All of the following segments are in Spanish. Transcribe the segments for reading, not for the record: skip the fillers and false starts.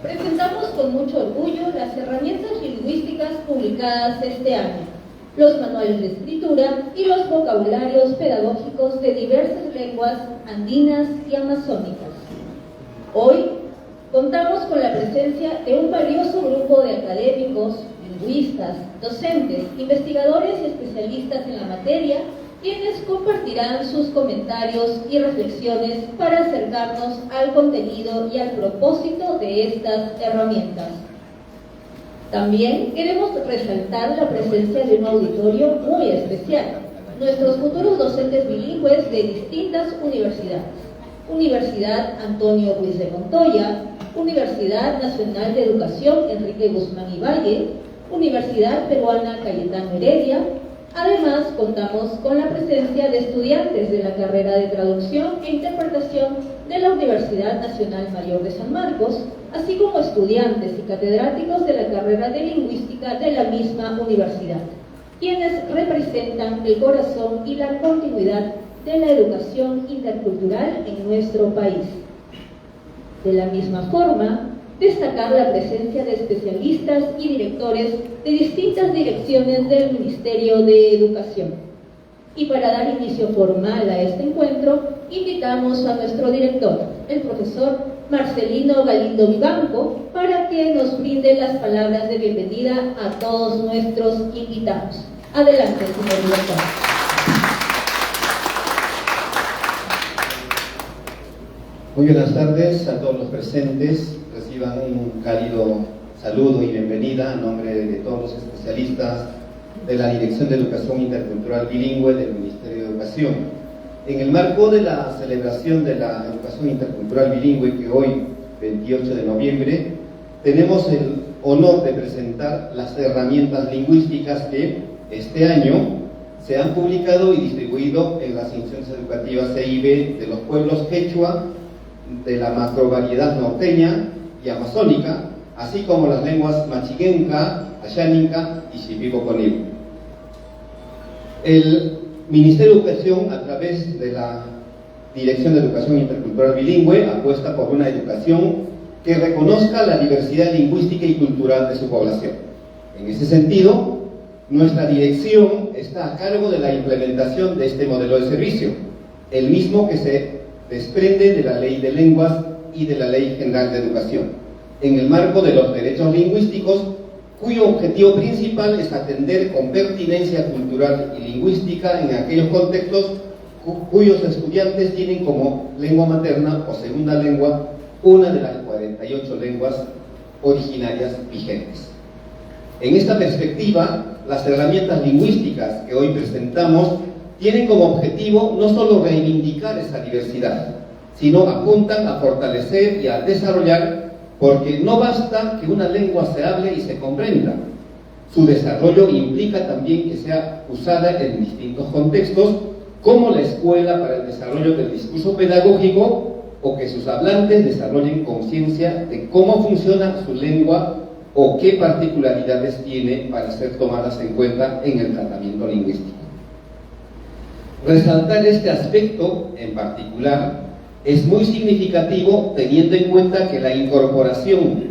presentamos con mucho orgullo las herramientas lingüísticas publicadas este año, los manuales de escritura y los vocabularios pedagógicos de diversas lenguas andinas y amazónicas. Hoy contamos con la presencia de un valioso grupo de académicos, lingüistas, docentes, investigadores y especialistas en la materia, quienes compartirán sus comentarios y reflexiones para acercarnos al contenido y al propósito de estas herramientas. También queremos resaltar la presencia de un auditorio muy especial, nuestros futuros docentes bilingües de distintas universidades: Universidad Antonio Ruiz de Montoya, Universidad Nacional de Educación Enrique Guzmán y Valle, Universidad Peruana Cayetano Heredia. Además, contamos con la presencia de estudiantes de la carrera de Traducción e Interpretación de la Universidad Nacional Mayor de San Marcos, así como estudiantes y catedráticos de la carrera de Lingüística de la misma universidad, quienes representan el corazón y la continuidad de la educación intercultural en nuestro país. De la misma forma, destacar la presencia de especialistas y directores de distintas direcciones del Ministerio de Educación. Y para dar inicio formal a este encuentro, invitamos a nuestro director, el profesor Marcelino Galindo Vivanco, para que nos brinde las palabras de bienvenida a todos nuestros invitados. Adelante, señor director. Muy buenas tardes a todos los presentes. Reciban un cálido saludo y bienvenida en nombre de todos los especialistas de la Dirección de Educación Intercultural Bilingüe del Ministerio de Educación. En el marco de la celebración de la Educación Intercultural Bilingüe, que hoy, 28 de noviembre, tenemos el honor de presentar las herramientas lingüísticas que este año se han publicado y distribuido en las instituciones educativas EIB de los pueblos quechua, de la macrovariedad norteña y amazónica, así como las lenguas machiguenca, ayánica y shipibo-conibo. El Ministerio de Educación, a través de la Dirección de Educación Intercultural Bilingüe, apuesta por una educación que reconozca la diversidad lingüística y cultural de su población. En ese sentido, nuestra dirección está a cargo de la implementación de este modelo de servicio, el mismo que se desprende de la Ley de Lenguas y de la Ley General de Educación, en el marco de los derechos lingüísticos, cuyo objetivo principal es atender con pertinencia cultural y lingüística en aquellos contextos cuyos estudiantes tienen como lengua materna o segunda lengua una de las 48 lenguas originarias vigentes. En esta perspectiva, las herramientas lingüísticas que hoy presentamos tienen como objetivo no solo reivindicar esa diversidad, sino apuntan a fortalecer y a desarrollar, porque no basta que una lengua se hable y se comprenda. Su desarrollo implica también que sea usada en distintos contextos, como la escuela para el desarrollo del discurso pedagógico, o que sus hablantes desarrollen conciencia de cómo funciona su lengua o qué particularidades tiene para ser tomadas en cuenta en el tratamiento lingüístico. Resaltar este aspecto en particular es muy significativo, teniendo en cuenta que la incorporación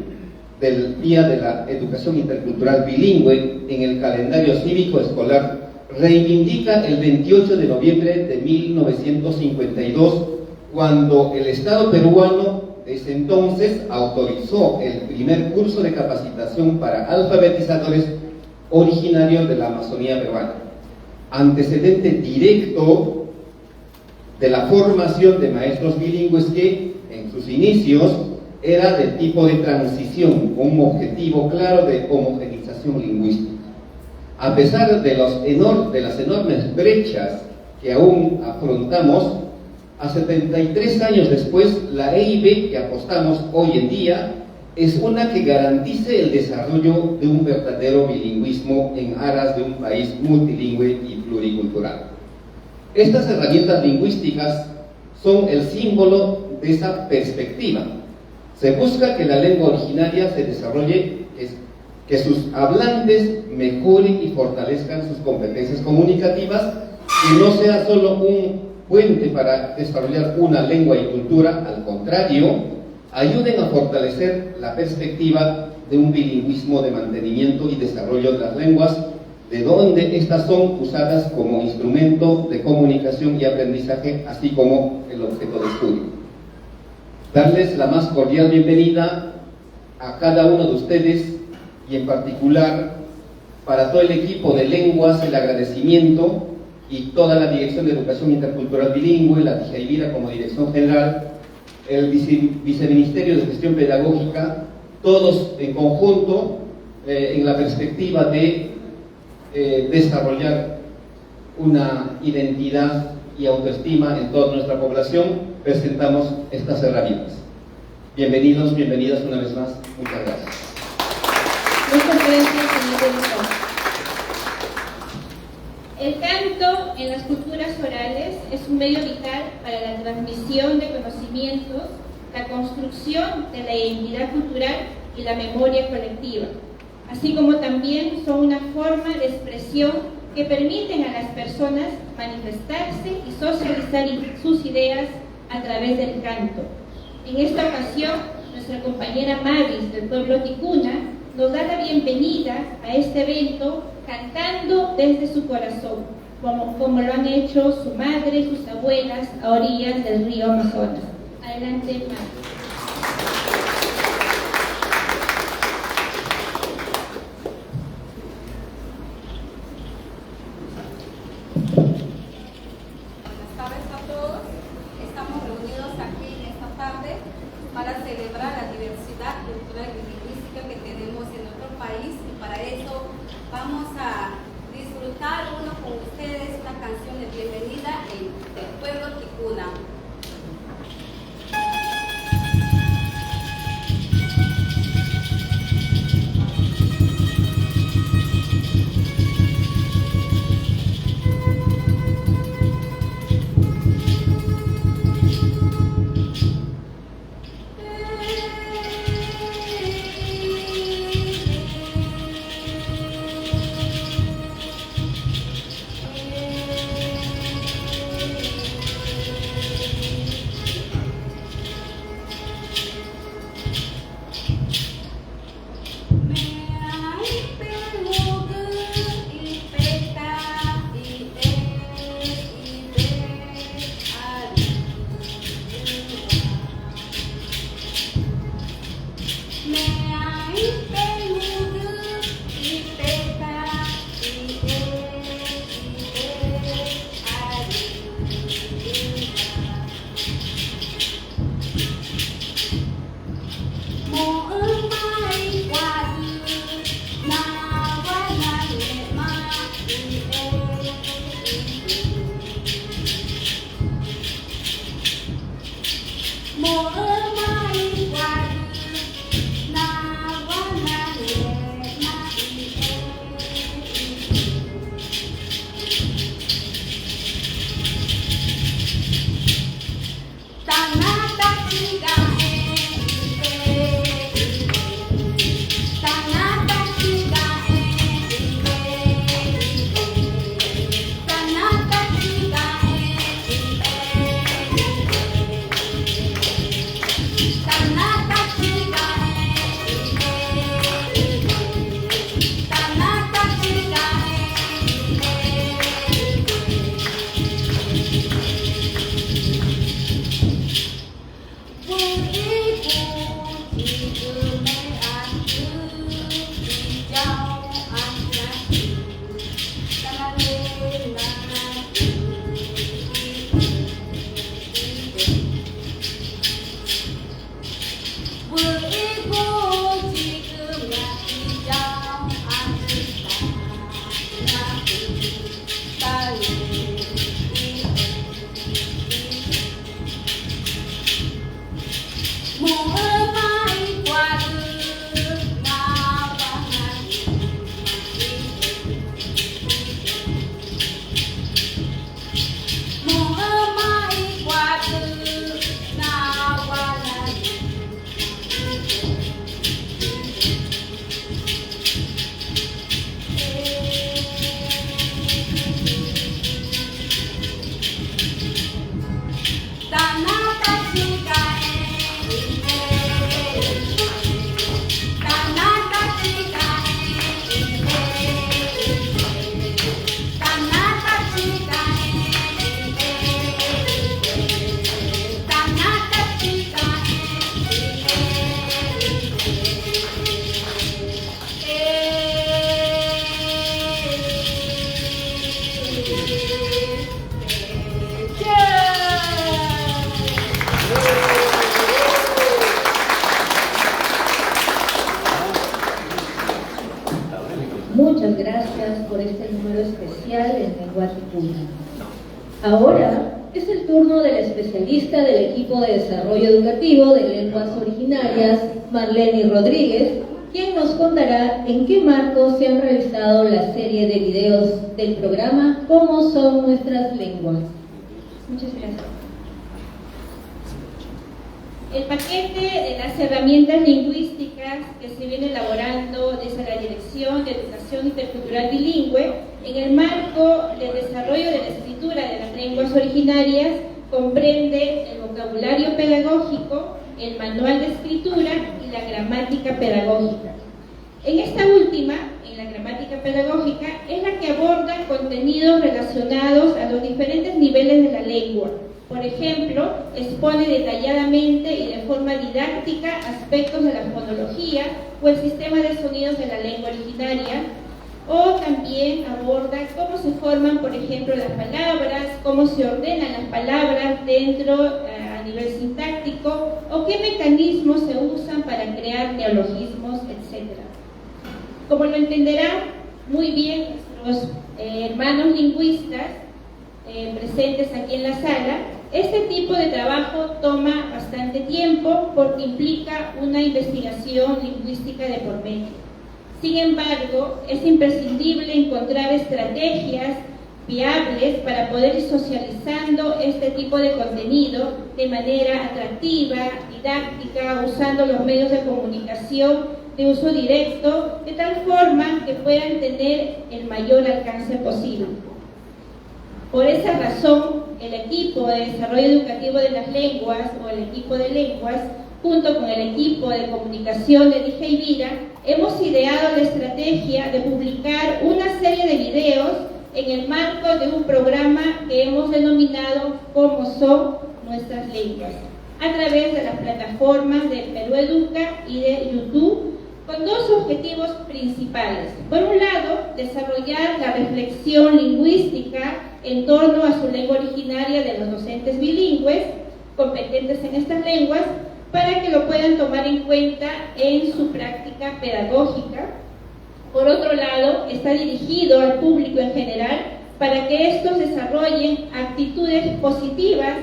del Día de la Educación Intercultural Bilingüe en el calendario cívico escolar reivindica el 28 de noviembre de 1952, cuando el Estado peruano de ese entonces autorizó el primer curso de capacitación para alfabetizadores originarios de la Amazonía peruana, antecedente directo de la formación de maestros bilingües que en sus inicios era de tipo de transición, con un objetivo claro de homogeneización lingüística. A pesar de las enormes brechas que aún afrontamos, a 73 años después, la EIB que apostamos hoy en día es una que garantice el desarrollo de un verdadero bilingüismo en aras de un país multilingüe y pluricultural. Estas herramientas lingüísticas son el símbolo de esa perspectiva. Se busca que la lengua originaria se desarrolle, que sus hablantes mejoren y fortalezcan sus competencias comunicativas, y no sea solo un puente para desarrollar una lengua y cultura. Al contrario, ayuden a fortalecer la perspectiva de un bilingüismo de mantenimiento y desarrollo de las lenguas, de donde estas son usadas como instrumento de comunicación y aprendizaje, así como el objeto de estudio. Darles la más cordial bienvenida a cada uno de ustedes y en particular para todo el equipo de lenguas, el agradecimiento y toda la Dirección de Educación Intercultural Bilingüe, la DIJAIVIRA como Dirección General, el Viceministerio de Gestión Pedagógica, todos en conjunto en la perspectiva de desarrollar una identidad y autoestima en toda nuestra población, presentamos estas herramientas. Bienvenidos, bienvenidas una vez más. Muchas gracias. Muchas gracias, señor director. El canto en las culturas orales es un medio vital para la transmisión de conocimientos, la construcción de la identidad cultural y la memoria colectiva, así como también son una forma de expresión que permiten a las personas manifestarse y socializar sus ideas a través del canto. En esta ocasión, nuestra compañera Mavis del pueblo Ticuna nos da la bienvenida a este evento cantando desde su corazón, como lo han hecho su madre y sus abuelas a orillas del río Amazonas. Adelante, Mavis. Buenas tardes a todos. Estamos reunidos aquí en esta tarde para celebrar la diversidad cultural y lingüística que tenemos en nuestro país, y para eso vamos a disfrutar uno con ustedes una canción de bienvenida del pueblo Ticuna. gracias por este número especial en lengua ticuna. Ahora es el turno del especialista del equipo de desarrollo educativo de lenguas originarias, Marlene Rodríguez, quien nos contará en qué marco se han realizado la serie de videos del programa ¿Cómo son nuestras lenguas? Muchas gracias. El paquete de las herramientas lingüísticas que se viene elaborando desde la Dirección de Educación Intercultural Bilingüe en el marco del desarrollo de la escritura de las lenguas originarias comprende el vocabulario pedagógico, el manual de escritura y la gramática pedagógica. En esta última, en la gramática pedagógica, es la que aborda contenidos relacionados a los diferentes niveles de la lengua. Por ejemplo, expone detalladamente y de forma didáctica aspectos de la fonología o el sistema de sonidos de la lengua originaria, o también aborda cómo se forman, por ejemplo, las palabras, cómo se ordenan las palabras dentro a nivel sintáctico, o qué mecanismos se usan para crear neologismos, etc. Como lo entenderán muy bien nuestros hermanos lingüistas presentes aquí en la sala, este tipo de trabajo toma bastante tiempo porque implica una investigación lingüística de por medio. Sin embargo, es imprescindible encontrar estrategias viables para poder ir socializando este tipo de contenido de manera atractiva, didáctica, usando los medios de comunicación de uso directo, de tal forma que puedan tener el mayor alcance posible. Por esa razón, el equipo de desarrollo educativo de las lenguas o el equipo de lenguas, junto con el equipo de comunicación de Dija y Vira, hemos ideado la estrategia de publicar una serie de videos en el marco de un programa que hemos denominado ¿Cómo son nuestras lenguas?, a través de las plataformas de Perú Educa y de YouTube, con dos objetivos principales. Por un lado, desarrollar la reflexión lingüística en torno a su lengua originaria de los docentes bilingües, competentes en estas lenguas, para que lo puedan tomar en cuenta en su práctica pedagógica. Por otro lado, está dirigido al público en general para que estos desarrollen actitudes positivas,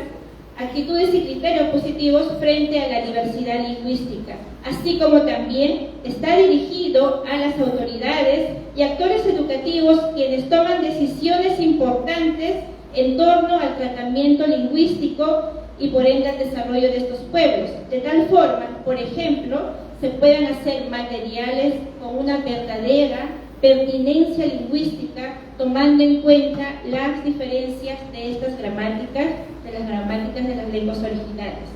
actitudes y criterios positivos frente a la diversidad lingüística, así como también está dirigido a las autoridades y actores educativos quienes toman decisiones importantes en torno al tratamiento lingüístico y por ende al desarrollo de estos pueblos, de tal forma, por ejemplo, se puedan hacer materiales con una verdadera pertinencia lingüística, tomando en cuenta las diferencias de estas gramáticas, de las gramáticas de las lenguas originarias.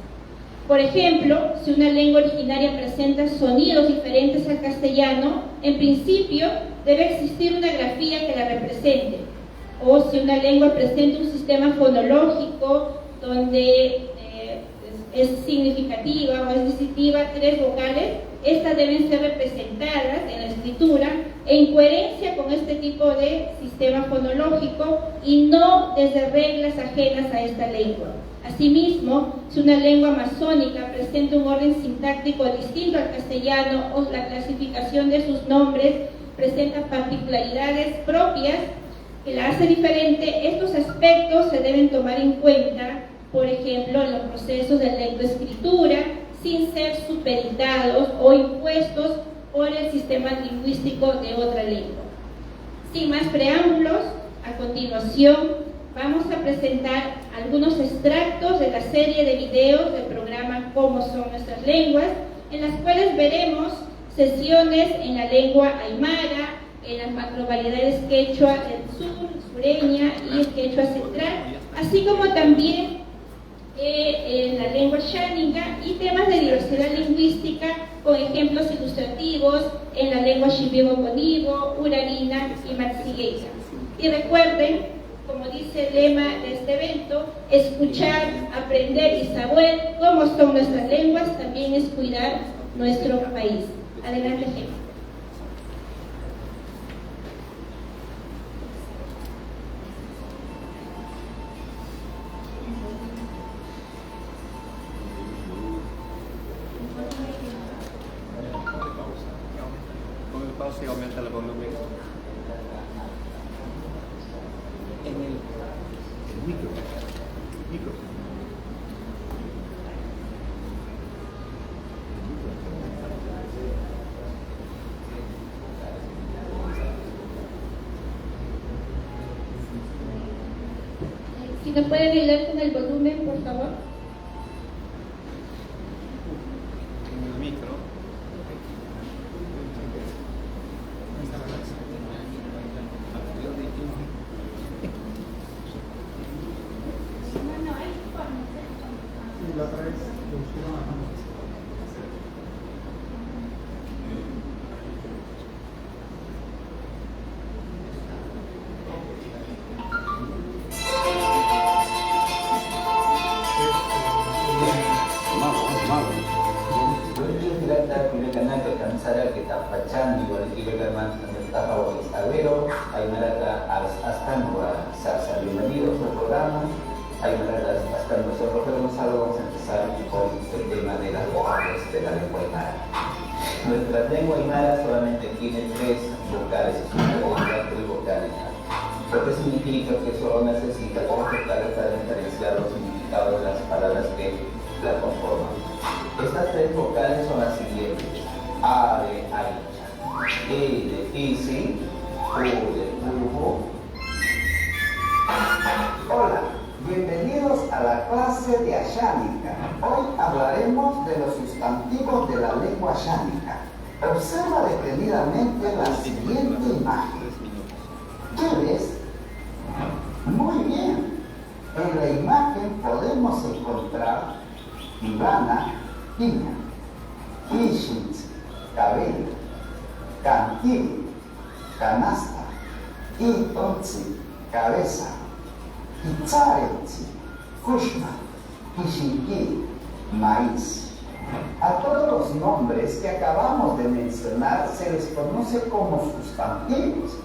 Por ejemplo, si una lengua originaria presenta sonidos diferentes al castellano, en principio debe existir una grafía que la represente. O si una lengua presenta un sistema fonológico donde es significativa o es distintiva 3 vocales, estas deben ser representadas en la escritura en coherencia con este tipo de sistema fonológico y no desde reglas ajenas a esta lengua. Asimismo, si una lengua amazónica presenta un orden sintáctico distinto al castellano o la clasificación de sus nombres presenta particularidades propias que la hace diferente, estos aspectos se deben tomar en cuenta, por ejemplo, en los procesos de lectoescritura, sin ser supeditados o impuestos por el sistema lingüístico de otra lengua. Sin más preámbulos, a continuación vamos a presentar algunos extractos de la serie de videos del programa ¿Cómo son nuestras lenguas?, en las cuales veremos sesiones en la lengua aymara, en las macrovariedades quechua del sur, sureña y el quechua central, así como también en la lengua xáninga y temas de diversidad lingüística con ejemplos ilustrativos en la lengua shipibo-conibo, urarina y matsigueya. Y recuerden, como dice el lema de este evento, escuchar, aprender y saber cómo son nuestras lenguas también es cuidar nuestro país. Adelante, Gemma. Pausa y aumenta el volumen. Si nos pueden ayudar con el volumen, por favor. El micro. La otra vez lo pusieron a mano. Kansara kita pacan di wali kegaman tahu awero ay marata askan wa sa bienvenidos al programa ay marata askan nosotros queremos algo vamos a empezar con el tema de las vocales de la lengua aymara. Nuestra lengua aymara solamente tiene 3 vocales, es una lengua trivocálica, lo que significa que solo necesita 3 vocales para diferenciar los significados de las palabras que la conforman. Estas 3 vocales son las siguientes: A de Aicha, E de Isi, U de Urujo. Hola, bienvenidos a la clase de Ashánica. Hoy hablaremos de los sustantivos de la lengua ashánica. Observa detenidamente la siguiente imagen. ¿Qué ves? Muy bien. En la imagen podemos encontrar Ivana, piña, Ishitz, cabello, Cantil, canasta, Itonzi, cabeza, Itzaretzi, Kushma, Ishiki, maíz. A todos los nombres que acabamos de mencionar se les conoce como sustantivos.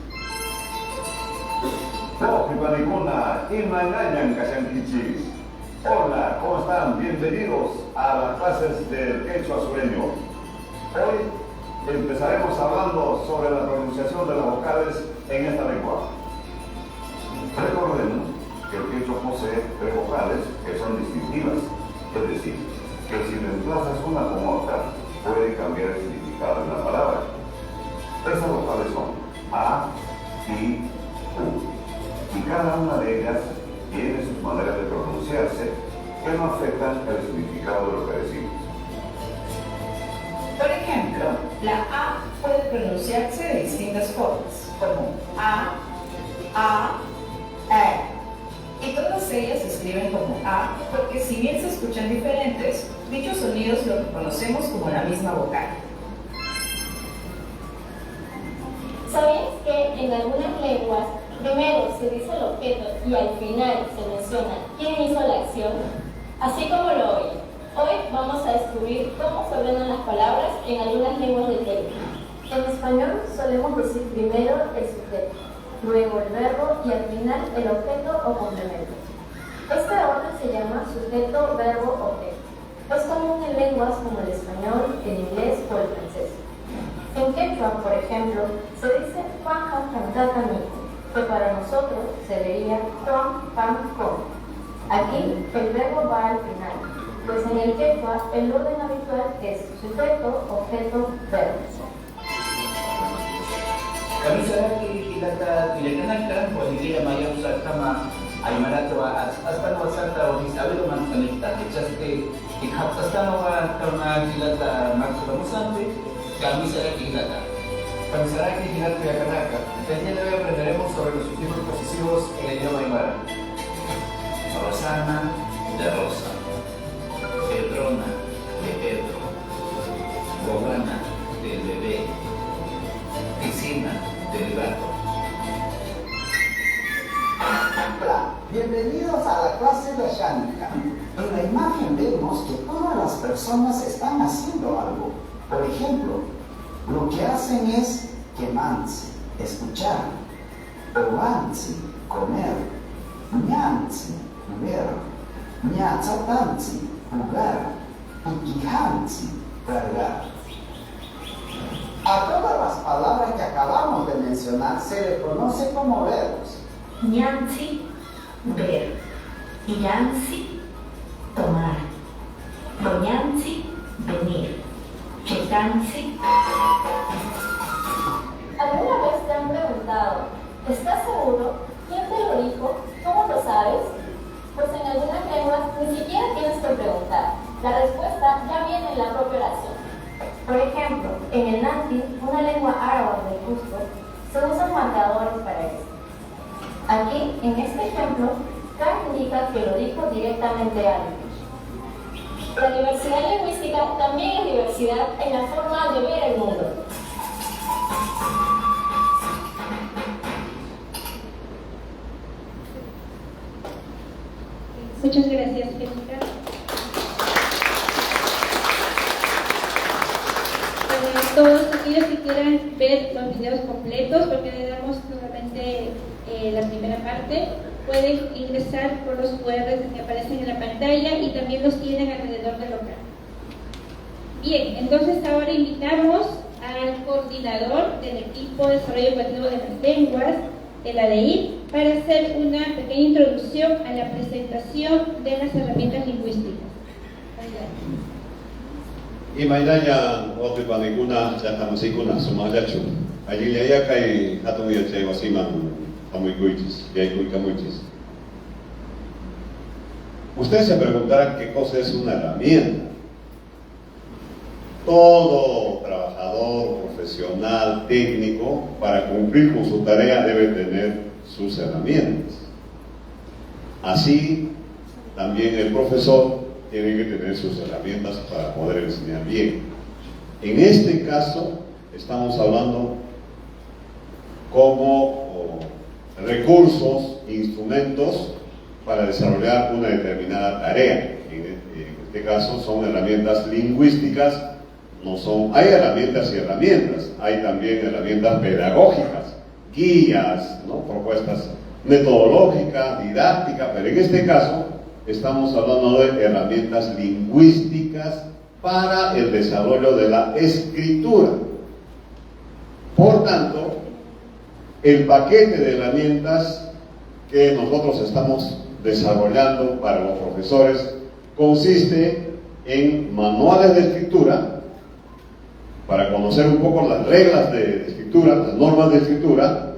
Hola, ¿cómo están? Bienvenidos a las clases del quechua sureño. Hoy empezaremos hablando sobre la pronunciación de las vocales en esta lengua. Recordemos que el quechua posee 3 vocales que son distintivas, es decir, que si reemplazas una con otra, puede cambiar el significado de la palabra. Estas vocales son A, I, U, y cada una de ellas tiene sus maneras de pronunciarse que no afectan el significado de lo que decimos. Por ejemplo, la A puede pronunciarse de distintas formas, como A, E, y todas ellas se escriben como A porque si bien se escuchan diferentes, dichos sonidos los conocemos como la misma vocal. ¿Sabías que en algunas lenguas primero se dice el objeto y al final se menciona quién hizo la acción? Así como lo oyen. Hoy vamos a descubrir cómo se ordenan las palabras en algunas lenguas del Perú. En español solemos decir primero el sujeto, luego el verbo y al final el objeto o complemento. Este orden se llama sujeto, verbo, objeto. Es común en lenguas como el español, el inglés o el francés. En quechua, por ejemplo, se dice Juanja Cantatamico, que para nosotros se leería Juan Pan Con. Aquí el verbo va al final, pues en el quechua el orden habitual es sujeto, objeto, verbo. Kami saraki ilata tilakanaka walidaya maya usatama ay marato hasta no salta o isabelo man sanita echaste hasta no kama ilata maxulamusante kami saraki ilata. Kami saraki ilata tilakanaka. El día de hoy aprenderemos sobre los sustantivos posesivos en el idioma aymara. Rosana de Rosa, Pedrona de Pedro, Bobana del bebé, Piscina del gato. Hola, bienvenidos a la clase de Ashánica. En la imagen vemos que todas las personas están haciendo algo. Por ejemplo, lo que hacen es quemanse, escuchar, ovansi, comer, ñansi, ver, ñachatansi, jugar, uquijansi, cargar. A todas las palabras que acabamos de mencionar se le conoce como verbos. Ñansi, ver. Yansi, tomar. Doñansi, venir. Chetansi. ¿Alguna vez te han preguntado, ¿estás seguro? ¿Quién te lo dijo? ¿Cómo lo sabes? algunas lenguas ni siquiera tienes que preguntar. La respuesta ya viene en la propia oración. Por ejemplo, en el Nandi, una lengua árabe del Cusco, se usan marcadores para esto. Aquí, en este ejemplo, K indica que lo dijo directamente alguien. La diversidad lingüística también es diversidad en la forma de ver el mundo. Muchas gracias, Jessica. Para todos aquellos que quieran ver los videos completos, porque le damos solamente la primera parte, pueden ingresar por los QR que aparecen en la pantalla y también los tienen alrededor del local. Bien, entonces ahora invitamos al coordinador del equipo de desarrollo educativo de las lenguas de la DEIR para hacer una pequeña introducción a la presentación de las herramientas lingüísticas. Y mañana otro panicuna ya estamos ahí con la suma ya chu. Allí le haya cae a tu vida che wasima a muy cuichis y hay cuica muchis. Ustedes se preguntarán qué cosa es una herramienta. Todo trabajador, profesional, técnico, para cumplir con su tarea debe tener sus herramientas. Así, también el profesor tiene que tener sus herramientas para poder enseñar bien. En este caso, estamos hablando como recursos, instrumentos para desarrollar una determinada tarea. En este caso son herramientas lingüísticas. No son, hay herramientas y herramientas, hay también herramientas pedagógicas, guías, ¿no? Propuestas metodológicas, didácticas, pero en este caso estamos hablando de herramientas lingüísticas para el desarrollo de la escritura. Por tanto, el paquete de herramientas que nosotros estamos desarrollando para los profesores consiste en manuales de escritura, para conocer un poco las reglas de escritura, las normas de escritura.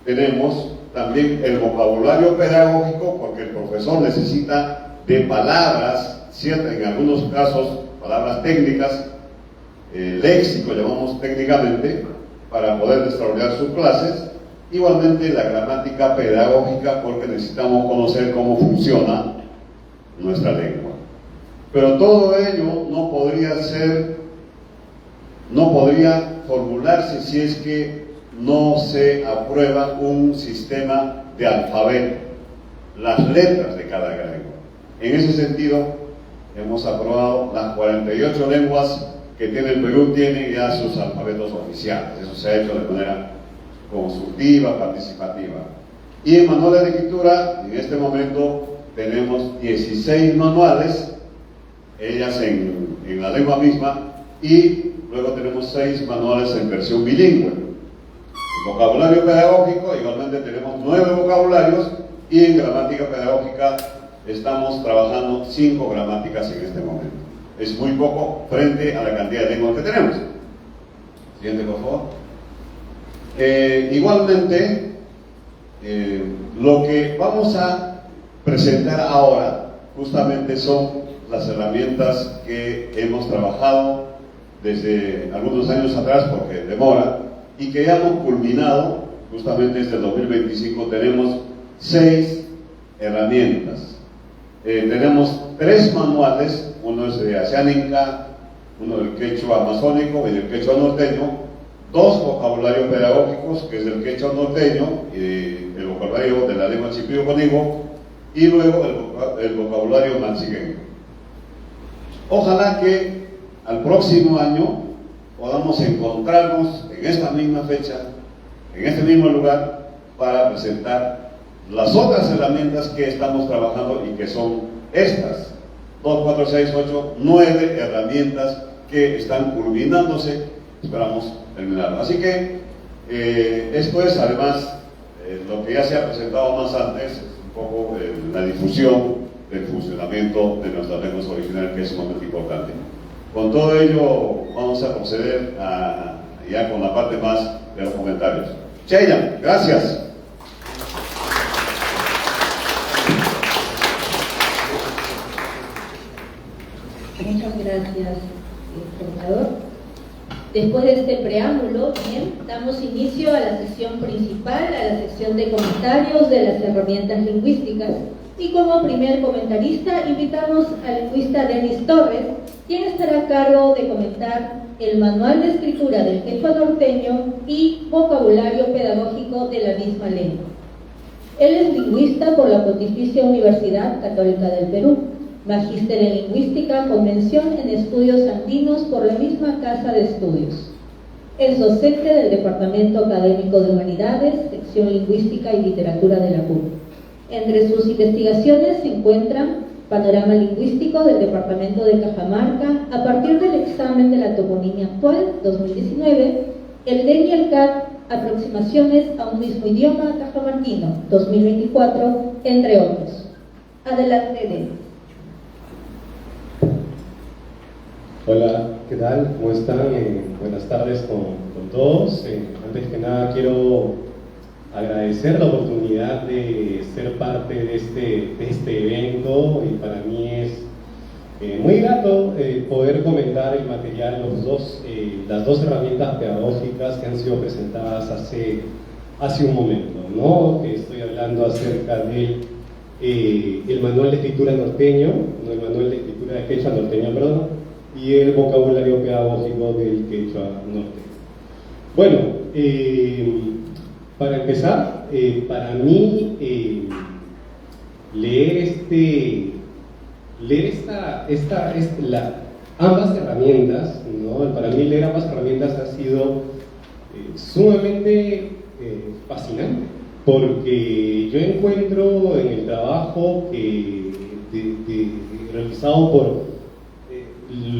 Tenemos también el vocabulario pedagógico, porque el profesor necesita de palabras, ¿cierto? En algunos casos, palabras técnicas, léxico llamamos técnicamente, para poder desarrollar sus clases. Igualmente la gramática pedagógica, porque necesitamos conocer cómo funciona nuestra lengua. Pero todo ello no podría formularse si es que no se aprueba un sistema de alfabeto, las letras de cada lengua. En ese sentido, hemos aprobado las 48 lenguas que tiene el Perú, tienen ya sus alfabetos oficiales. Eso se ha hecho de manera consultiva, participativa. Y en manuales de escritura, en este momento tenemos 16 manuales, ellas en la lengua misma, y luego tenemos 6 manuales en versión bilingüe. El vocabulario pedagógico, igualmente tenemos 9 vocabularios, y en gramática pedagógica estamos trabajando 5 gramáticas en este momento. Es muy poco frente a la cantidad de lenguas que tenemos. Siguiente, por favor. Igualmente, lo que vamos a presentar ahora justamente son las herramientas que hemos trabajado desde algunos años atrás, porque demora, y que ya hemos culminado. Justamente desde el 2025 tenemos 6 herramientas. Tenemos 3 manuales, uno es de Asiánica, uno del quechua amazónico y del quechua norteño, 2 vocabularios pedagógicos, que es el quechua norteño y el vocabulario de la lengua chipío-conigo, y luego el vocabulario manchigueño. Ojalá que al próximo año podamos encontrarnos en esta misma fecha, en este mismo lugar, para presentar las otras herramientas que estamos trabajando y que son estas 2, 4, 6, 8, 9 herramientas que están culminándose. Esperamos terminarlo. Así que esto es además lo que ya se ha presentado más antes, un poco la difusión del funcionamiento de nuestras lenguas originales, que es sumamente importante. Con todo ello vamos a proceder ya con la parte más de los comentarios. Cheya, gracias. Muchas gracias, coordinador. Después de este preámbulo, bien, damos inicio a la sesión principal, a la sección de comentarios de las herramientas lingüísticas. Y como primer comentarista invitamos al lingüista Denis Torres, quien estará a cargo de comentar el manual de escritura del quechua norteño y vocabulario pedagógico de la misma lengua. Él es lingüista por la Pontificia Universidad Católica del Perú, magíster en lingüística con mención en estudios andinos por la misma Casa de Estudios. Es docente del Departamento Académico de Humanidades, sección Lingüística y Literatura de la PUC. Entre sus investigaciones se encuentran Panorama Lingüístico del Departamento de Cajamarca a partir del examen de la toponimia actual 2019, el DEN y el CAT, aproximaciones a un mismo idioma cajamarquino 2024, entre otros. Adelante, DEN. Hola, ¿qué tal? ¿Cómo están? Buenas tardes con todos. Antes que nada quiero agradecer la oportunidad de ser parte de este evento, y para mí es muy grato poder comentar el material, las dos herramientas pedagógicas que han sido presentadas hace un momento, ¿no? Que estoy hablando acerca del el manual de escritura norteño, no el manual de escritura de quechua norteño, perdón, y el vocabulario pedagógico del quechua norteño. Bueno, para empezar, para mí ambas herramientas, ¿no? Para mí leer ambas herramientas ha sido sumamente fascinante, porque yo encuentro en el trabajo realizado por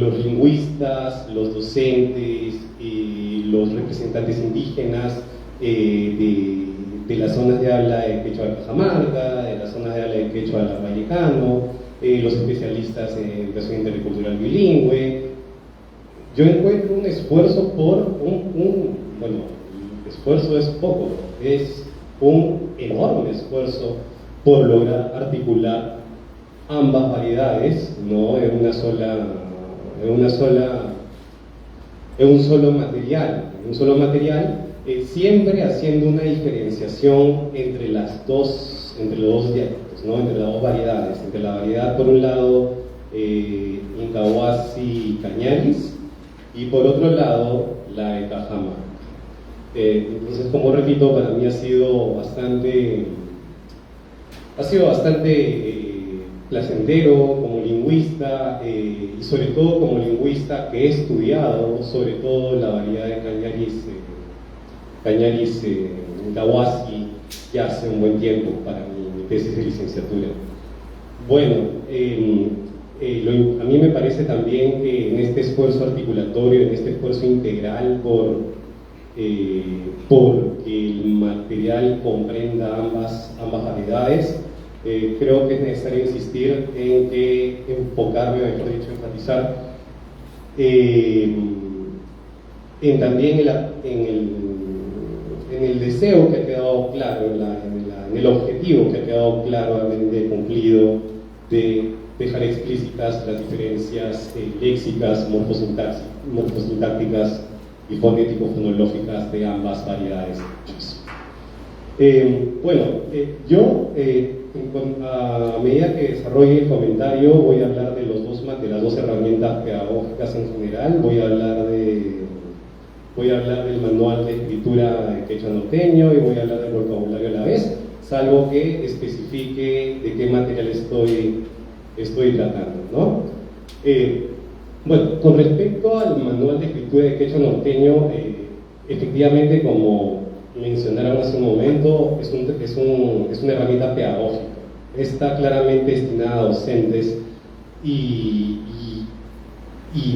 los lingüistas, los docentes y los representantes indígenas de las zonas de habla de quechua de Cajamarca, de las zonas de habla de quechua de Vallecano, los especialistas en educación intercultural bilingüe. Yo encuentro un esfuerzo bueno, esfuerzo es poco, es un enorme esfuerzo por lograr articular ambas variedades, ¿no? en un solo material, siempre haciendo una diferenciación entre los dos dialectos, ¿no? Entre las dos variedades, entre la variedad por un lado Incahuasi Cañaris y por otro lado la de Cajamarca. Entonces, como repito, para mí ha sido bastante placentero como lingüista, y sobre todo como lingüista que he estudiado sobre todo la variedad de Cañaris Incahuasi ya hace un buen tiempo para mi tesis de licenciatura. Bueno, a mí me parece también que en este esfuerzo articulatorio, en este esfuerzo integral por que el material comprenda ambas variedades, creo que es necesario insistir en que enfatizar también en el deseo que ha quedado claro, en el objetivo que ha quedado claramente cumplido de dejar explícitas las diferencias léxicas, morfosintácticas y fonético-fonológicas de ambas variedades. Yo a medida que desarrolle el comentario voy a hablar de las dos herramientas pedagógicas en general. Voy a hablar del manual de escritura de quechua norteño y voy a hablar del vocabulario a la vez, salvo que especifique de qué material estoy tratando, ¿no? Con respecto al manual de escritura de quechua norteño, efectivamente, como mencionaron hace un momento, es una herramienta pedagógica. Está claramente destinada a docentes y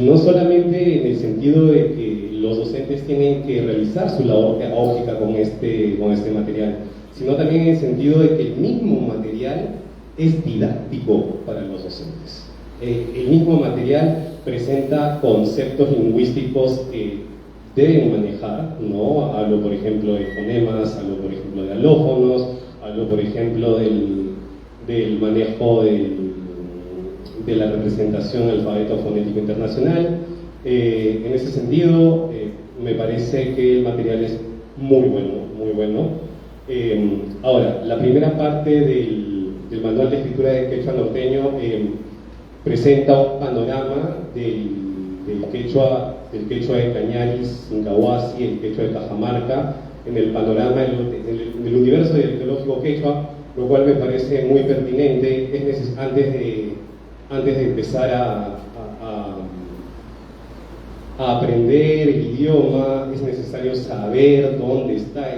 no solamente en el sentido de que los docentes tienen que realizar su labor pedagógica con este material, sino también en el sentido de que el mismo material es didáctico para los docentes. El mismo material presenta conceptos lingüísticos que deben manejar, ¿no? Hablo, por ejemplo, de fonemas, hablo, por ejemplo, de alófonos, hablo, por ejemplo, del manejo de la representación alfabeto fonético internacional. En ese sentido, me parece que el material es muy bueno, muy bueno. Ahora, la primera parte del manual de escritura de quechua norteño presenta un panorama del quechua de Cañaris, Incahuasi, el quechua de Cajamarca, en el panorama del universo dialectológico quechua, lo cual me parece muy pertinente. Antes de empezar a aprender el idioma, es necesario saber dónde está,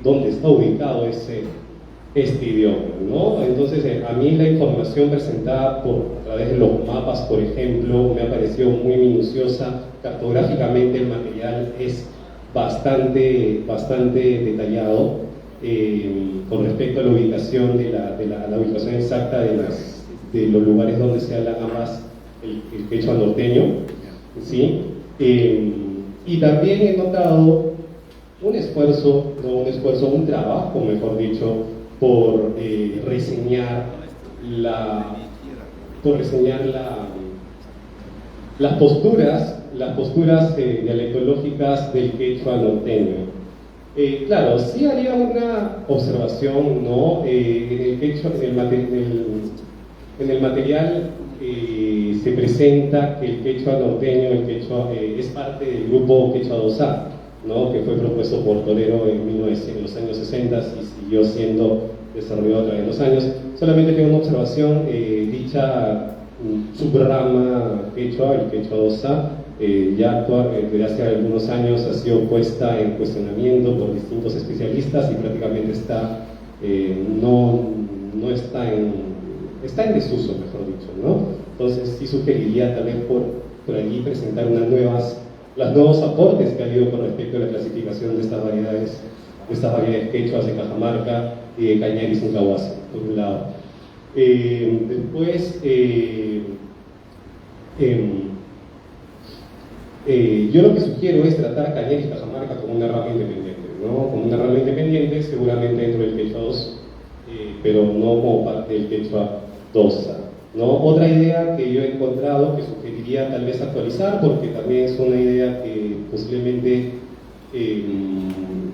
dónde está ubicado este idioma, ¿no? Entonces, a mí la información presentada a través de los mapas, por ejemplo, me ha parecido muy minuciosa. Cartográficamente el material es bastante detallado con respecto a la ubicación la ubicación exacta de los lugares donde se hablan ambas el quechua norteño, ¿sí? Y también he notado un trabajo, mejor dicho, por reseñar las posturas dialectológicas del quechua norteño. Claro, sí haría una observación, ¿no? En el material se presenta que el quechua norteño es parte del grupo Quechua 2A, ¿no? Que fue propuesto por Torero en los años 60 y siguió siendo desarrollado a través de los años. Solamente tengo una observación: dicha subrama quechua, el Quechua 2A, desde hace algunos años ha sido puesta en cuestionamiento por distintos especialistas y prácticamente está en desuso, mejor dicho, ¿no? Entonces sí sugeriría tal vez por allí presentar los nuevos aportes que ha habido con respecto a la clasificación de estas variedades quechuas de Cajamarca y de Cañaris Incahuasi, por un lado. Después, yo lo que sugiero es tratar a Cañaris y Cajamarca como una rama independiente, ¿no? Como una rama independiente, seguramente dentro del Quechua 2, pero no como parte del Quechua 2A, ¿no? Otra idea que yo he encontrado, que sugeriría tal vez actualizar, porque también es una idea que posiblemente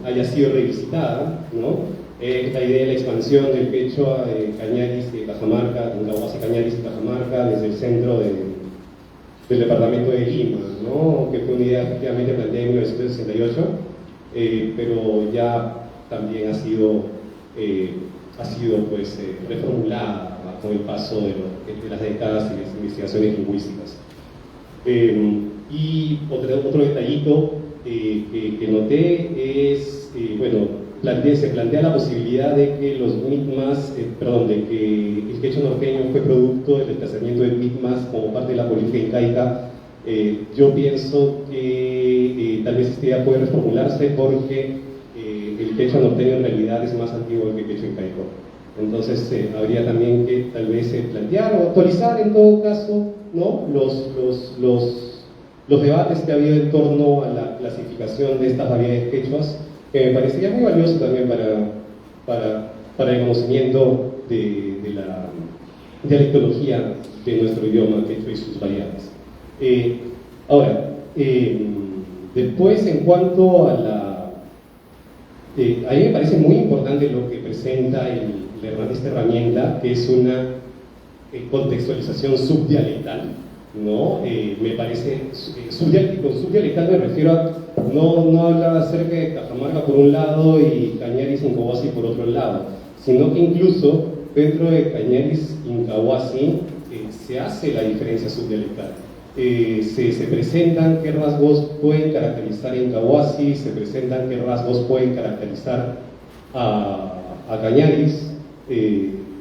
haya sido revisitada, ¿no? La idea de la expansión del quechua de Cañaris y Cajamarca, Incahuasi, Cañaris y Cajamarca, desde el centro del departamento de Lima, ¿no? Que fue una idea efectivamente planteada en 1968, pero ya también ha sido pues, reformulada con el paso de las décadas y las investigaciones lingüísticas. Y otro detallito que noté es, se plantea la posibilidad de que de que el quechua norteño fue producto del desplazamiento de mi'kmaq como parte de la política incaica. Yo pienso que tal vez esta idea puede reformularse porque el quechua norteño en realidad es más antiguo que el quechua incaico. Entonces habría también que tal vez plantear o actualizar en todo caso, ¿no? los debates que ha habido en torno a la clasificación de estas variedades quechuas, que me parecería muy valioso también para el conocimiento de la dialectología de nuestro idioma quechua y sus variedades. Ahora, después, en cuanto a a mí me parece muy importante lo que presenta esta herramienta, que es una contextualización subdialectal, ¿no? Me parece, con subdialectal me refiero a no hablar acerca de Cajamarca por un lado y Cañaris Incahuasi por otro lado, sino que incluso dentro de Cañaris Incahuasi se hace la diferencia subdialectal. Se presentan qué rasgos pueden caracterizar a Incahuasi, se presentan qué rasgos pueden caracterizar a Cañaris.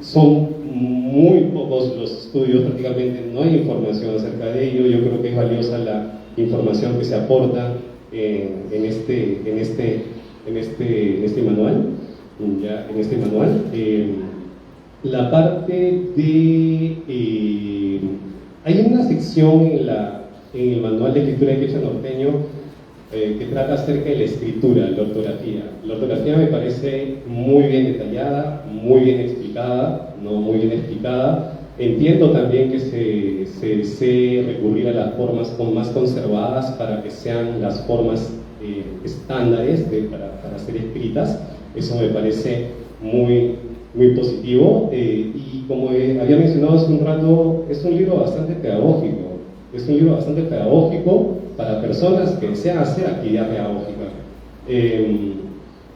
Son muy pocos los estudios, prácticamente no hay información acerca de ello. Yo creo que es valiosa la información que se aporta en este manual. La parte de hay una sección en el manual de escritura de quechua norteño que trata acerca de la escritura, la ortografía. La ortografía me parece muy bien detallada, muy bien explicada, Entiendo también que se desee recurrir a las formas más conservadas para que sean las formas estándares para ser escritas. Eso me parece muy positivo, y como había mencionado hace un rato, es un libro bastante pedagógico. Es un libro bastante pedagógico para personas que desean hacer actividad pedagógica.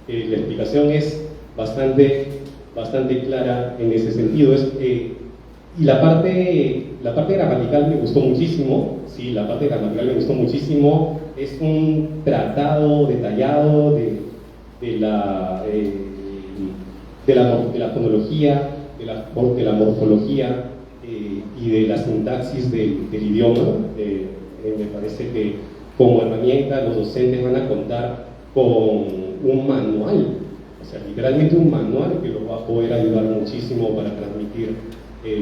La explicación es bastante clara en ese sentido. Y la parte gramatical me gustó muchísimo. Sí, la parte gramatical me gustó muchísimo. Es un tratado detallado de la fonología, de la morfología y de la sintaxis del idioma. Me parece que como herramienta los docentes van a contar con un manual, o sea, literalmente un manual que los va a poder ayudar muchísimo para transmitir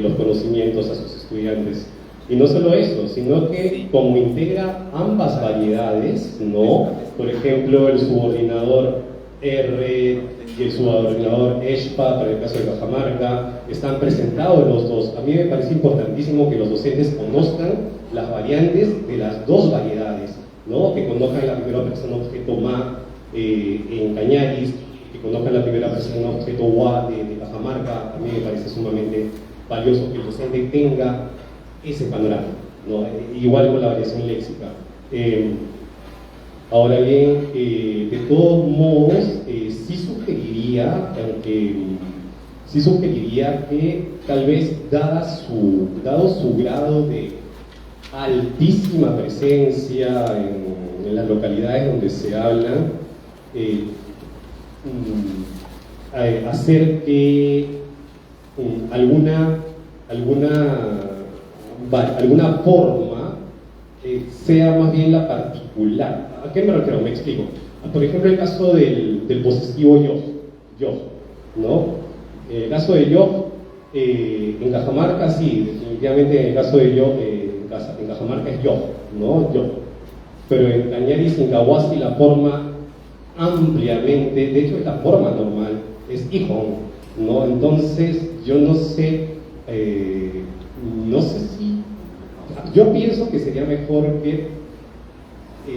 los conocimientos a sus estudiantes. Y no solo eso, sino que como integra ambas variedades, ¿no? Por ejemplo, el subordinador R y el subordinador ESPA, para el caso de Cajamarca, están presentados los dos. A mí me parece importantísimo que los docentes conozcan las variantes de las dos variedades, ¿no? Que conozcan la primera persona objeto ma en Cañaris, que conozcan la primera persona objeto wa de Cajamarca. A mí me parece sumamente valioso que el docente tenga ese panorama, ¿no? Igual con la variación léxica. Ahora bien, de todos modos, sí sugeriría que tal vez dado su grado de altísima presencia en las localidades donde se hablan, hacer que alguna forma sea más bien la particular. ¿A qué me refiero? Me explico. Por ejemplo, el caso del posesivo yo, ¿no? El caso de yo, en Cajamarca sí, definitivamente en el caso de yo, en Cajamarca es yo, ¿no? Yo. Pero en Cañaris y en Cahuasi la forma ampliamente, de hecho es la forma normal, es hijo, ¿no? Entonces, yo no sé si, yo pienso que sería mejor que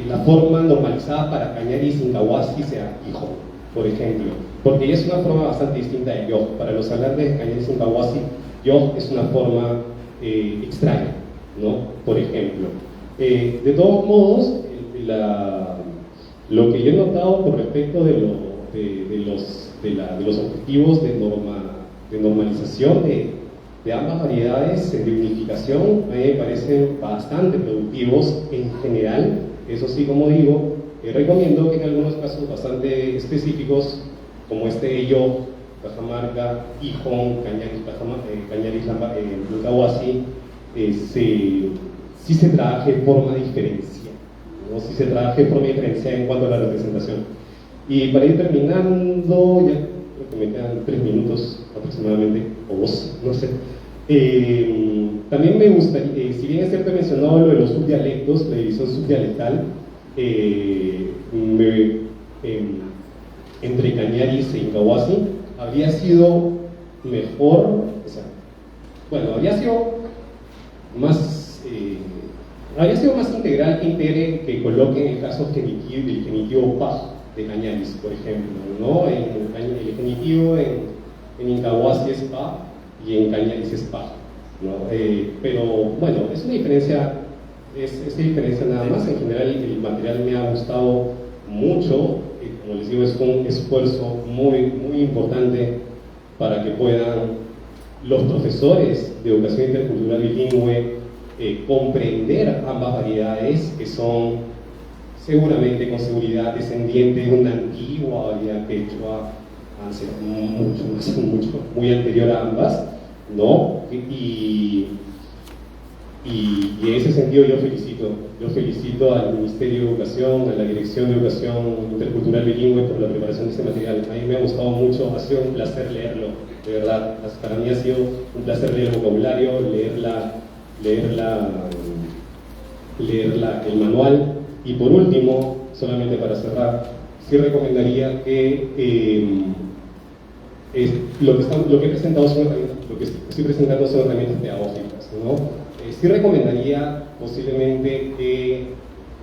la forma normalizada para Cañaris y Cahuasi sea hijo, por ejemplo, porque es una forma bastante distinta de yo. Para los hablantes de Cañaris y Cahuasi, yo es una forma extraña, ¿no? Por ejemplo. De todos modos, lo que yo he notado con respecto de los objetivos de normalización de ambas variedades de unificación, me parecen bastante productivos en general. Eso sí, como digo, recomiendo que en algunos casos bastante específicos, como este yo, Cajamarca, Gijón, Cañaris, Cahuasi, sí se trabaje de forma diferenciada, ¿no? Sí se trabaje de forma diferenciada en cuanto a la representación. Y para ir terminando, ya creo que me quedan 3 minutos aproximadamente, o 2, no sé. También me gustaría, si bien es cierto, he mencionado lo de los subdialectos, la división subdialectal, entre Cañaris e Incahuasi, habría sido mejor, o sea, bueno, habría sido más integral que coloquen el caso genitivo, el genitivo pa de Cañaris, por ejemplo, ¿no? El genitivo en Incahuasi es pa y en Cañaris es pa, ¿no? Pero bueno, es una diferencia, es diferencia nada más. En general el material me ha gustado mucho, como les digo, es un esfuerzo muy importante para que puedan los profesores de educación intercultural bilingüe comprender ambas variedades, que son seguramente, con seguridad, descendientes de una antigua variedad quechua, muy anterior a ambas, ¿no? Y en ese sentido yo felicito al Ministerio de Educación, a la Dirección de Educación Intercultural Bilingüe por la preparación de este material. A mí me ha gustado mucho, ha sido un placer leerlo, de verdad. Para mí ha sido un placer leer el vocabulario, leer el manual. Y por último, solamente para cerrar, sí recomendaría que lo que he presentado son herramientas lo que estoy presentando son herramientas pedagógicas, ¿no? Sí recomendaría posiblemente que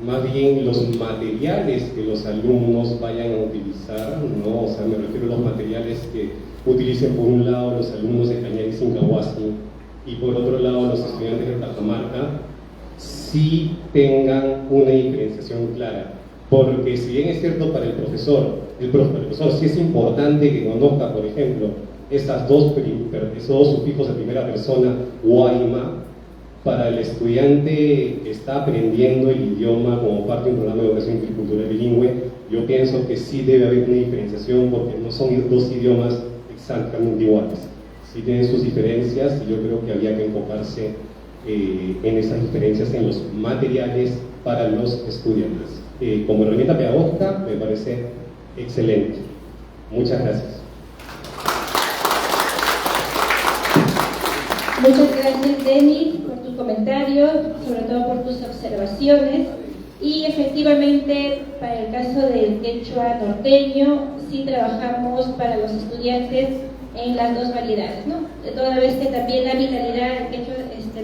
más bien los materiales que los alumnos vayan a utilizar, ¿no? O sea, me refiero a los materiales que utilicen por un lado los alumnos de Cañari Sincahuasi y por otro lado los estudiantes de Cajamarca, sí tengan una diferenciación clara. Porque si bien es cierto para el profesor sí es importante que conozca, por ejemplo, esos dos sufijos de primera persona, Guayma, para el estudiante que está aprendiendo el idioma como parte de un programa de educación intercultural bilingüe, yo pienso que sí debe haber una diferenciación porque no son dos idiomas exactamente iguales. Sí tienen sus diferencias y yo creo que había que enfocarse en esas diferencias en los materiales para los estudiantes. Como herramienta pedagógica me parece excelente. Muchas gracias. Muchas gracias, Denis, por tu comentario, sobre todo por tus observaciones. Y efectivamente, para el caso del quechua norteño, sí trabajamos para los estudiantes en las dos variedades, ¿no? De toda vez que también la vitalidad del quechua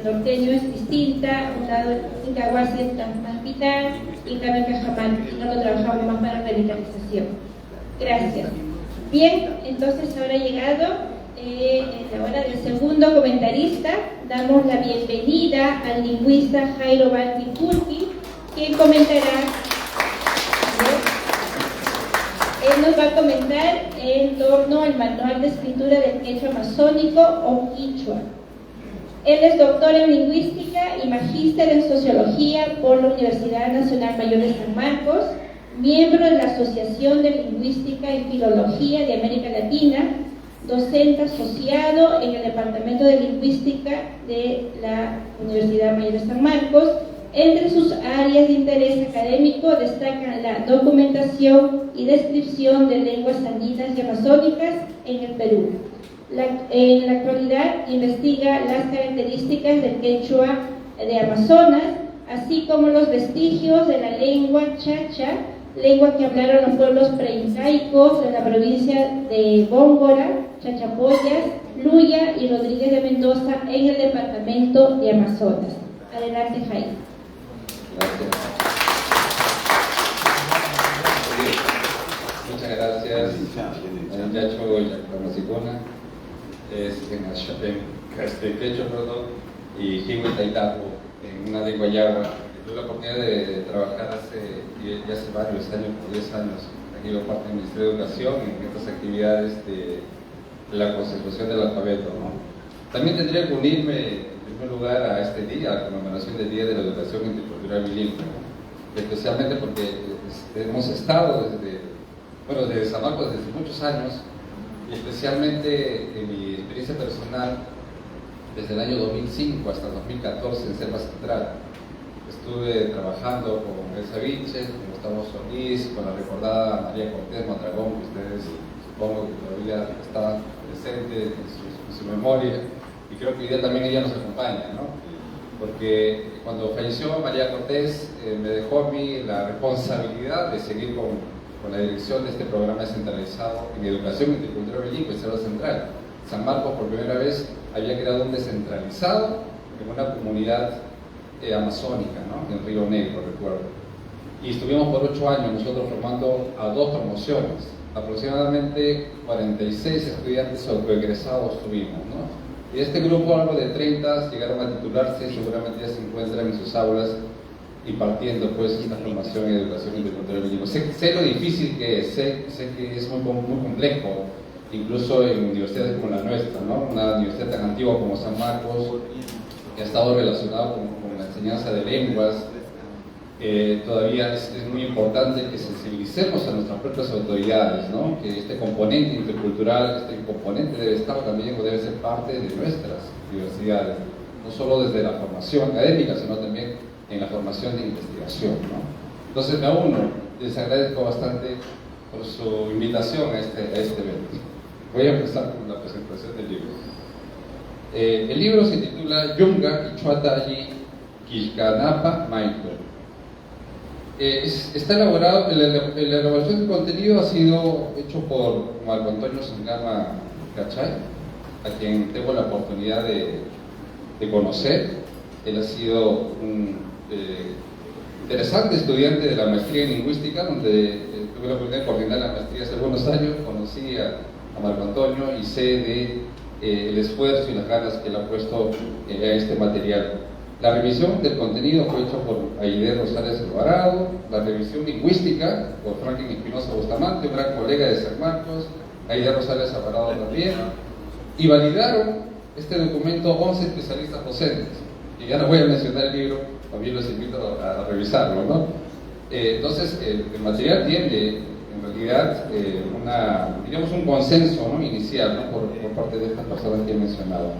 norteño es distinta, un lado en Cahuasi es más vital y también en Cajamarca, nosotros trabajamos más para revitalización. Gracias. Bien, entonces ahora ha llegado en la hora del segundo comentarista. Damos la bienvenida al lingüista Jairo Balti-Culpi, quien comentará. Él nos va a comentar en torno al manual de escritura del quechua amazónico o quichua. Él es doctor en lingüística y magíster en sociología por la Universidad Nacional Mayor de San Marcos, miembro de la Asociación de Lingüística y Filología de América Latina, docente asociado en el Departamento de Lingüística de la Universidad Mayor de San Marcos. Entre sus áreas de interés académico destacan la documentación y descripción de lenguas andinas y amazónicas en el Perú. En la actualidad investiga las características del quechua de Amazonas, así como los vestigios de la lengua chacha, lengua que hablaron los pueblos preincaicos de la provincia de Góngora, Chachapoyas, Luya y Rodríguez de Mendoza en el departamento de Amazonas. Adelante, Jaime. Gracias. Muchas gracias. Yacho Yaclamasicona, en quechua, y Jiwe Taitapo, en una lengua yagua. Tuve la oportunidad de trabajar ya hace varios años, por 10 años, aquí lo parte del Ministerio de Educación en estas actividades de la consecución del alfabeto, ¿no? También tendría que unirme en primer lugar a este día, a la conmemoración del Día de la Educación Intercultural Bilingüe, ¿no? Especialmente porque hemos estado desde San Marcos desde muchos años, y especialmente en mi experiencia personal, desde el año 2005 hasta 2014 en Selva Central. Estuve trabajando con Elsa Vilches, con Gustavo Solís, con la recordada María Cortés Mondragón, que ustedes supongo que todavía están presentes en su memoria, y creo que hoy día también ella nos acompaña, ¿no? Porque cuando falleció María Cortés me dejó a mí la responsabilidad de seguir con la dirección de este programa descentralizado en educación intercultural bilingüe en Selva Central. San Marcos por primera vez había creado un descentralizado en una comunidad amazónica, ¿no? En Río Negro, recuerdo. Y estuvimos por 8 años nosotros formando a 2 promociones. Aproximadamente 46 estudiantes autoegresados tuvimos, ¿no? Y este grupo, algo de 30, llegaron a titularse y seguramente ya se encuentran en sus aulas impartiendo pues esta formación en educación intercultural bilingüe. Sé lo difícil que es, sé que es muy complejo, incluso en universidades como la nuestra, ¿no? Una universidad tan antigua como San Marcos, que ha estado relacionado con la enseñanza de lenguas. Todavía es muy importante que sensibilicemos a nuestras propias autoridades, ¿no? Que este componente intercultural, este componente debe estar también o debe ser parte de nuestras universidades, no solo desde la formación académica, sino también en la formación de investigación, ¿no? Entonces me uno, les agradezco bastante por su invitación a este evento. Voy a empezar con la presentación del libro. El libro se titula Yunga Ichuatayi Quilcanapa Maito. Está elaborado, la elaboración del contenido ha sido hecho por Marco Antonio Sangama Cachay, a quien tengo la oportunidad de conocer. Él ha sido un interesante estudiante de la maestría en lingüística, donde tuve la oportunidad de coordinar la maestría hace algunos años. Conocí a Marco Antonio y sé de el esfuerzo y las ganas que él ha puesto a este material. La revisión del contenido fue hecha por Aide Rosales Alvarado, la revisión lingüística por Franklin Espinosa Bustamante, un gran colega de San Marcos, Aide Rosales Alvarado también, y validaron este documento 11 especialistas docentes. Y ya no voy a mencionar el libro, también los invito a revisarlo, ¿no? Entonces, el material tiene en realidad digamos un consenso, ¿no?, inicial, ¿no?, por parte de estas personas que he mencionado.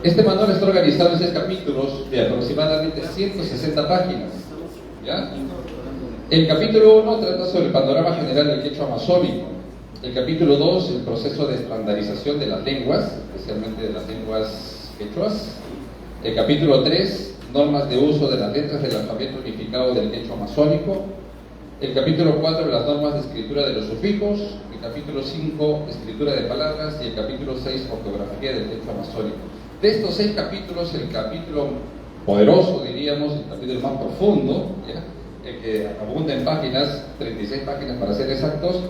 Este manual está organizado en 6 capítulos de aproximadamente 160 páginas, ¿ya? El capítulo 1 trata sobre el panorama general del quechua amazónico. El capítulo 2, el proceso de estandarización de las lenguas, especialmente de las lenguas quechuas. El capítulo 3, normas de uso de las letras del alfabeto unificado del quechua amazónico. El capítulo 4, las normas de escritura de los sufijos. El capítulo 5, escritura de palabras. Y el capítulo 6, ortografía del quechua amazónico. De estos 6 capítulos, el capítulo poderoso, diríamos, el capítulo más profundo, ¿ya?, el que abunda en páginas, 36 páginas para ser exactos,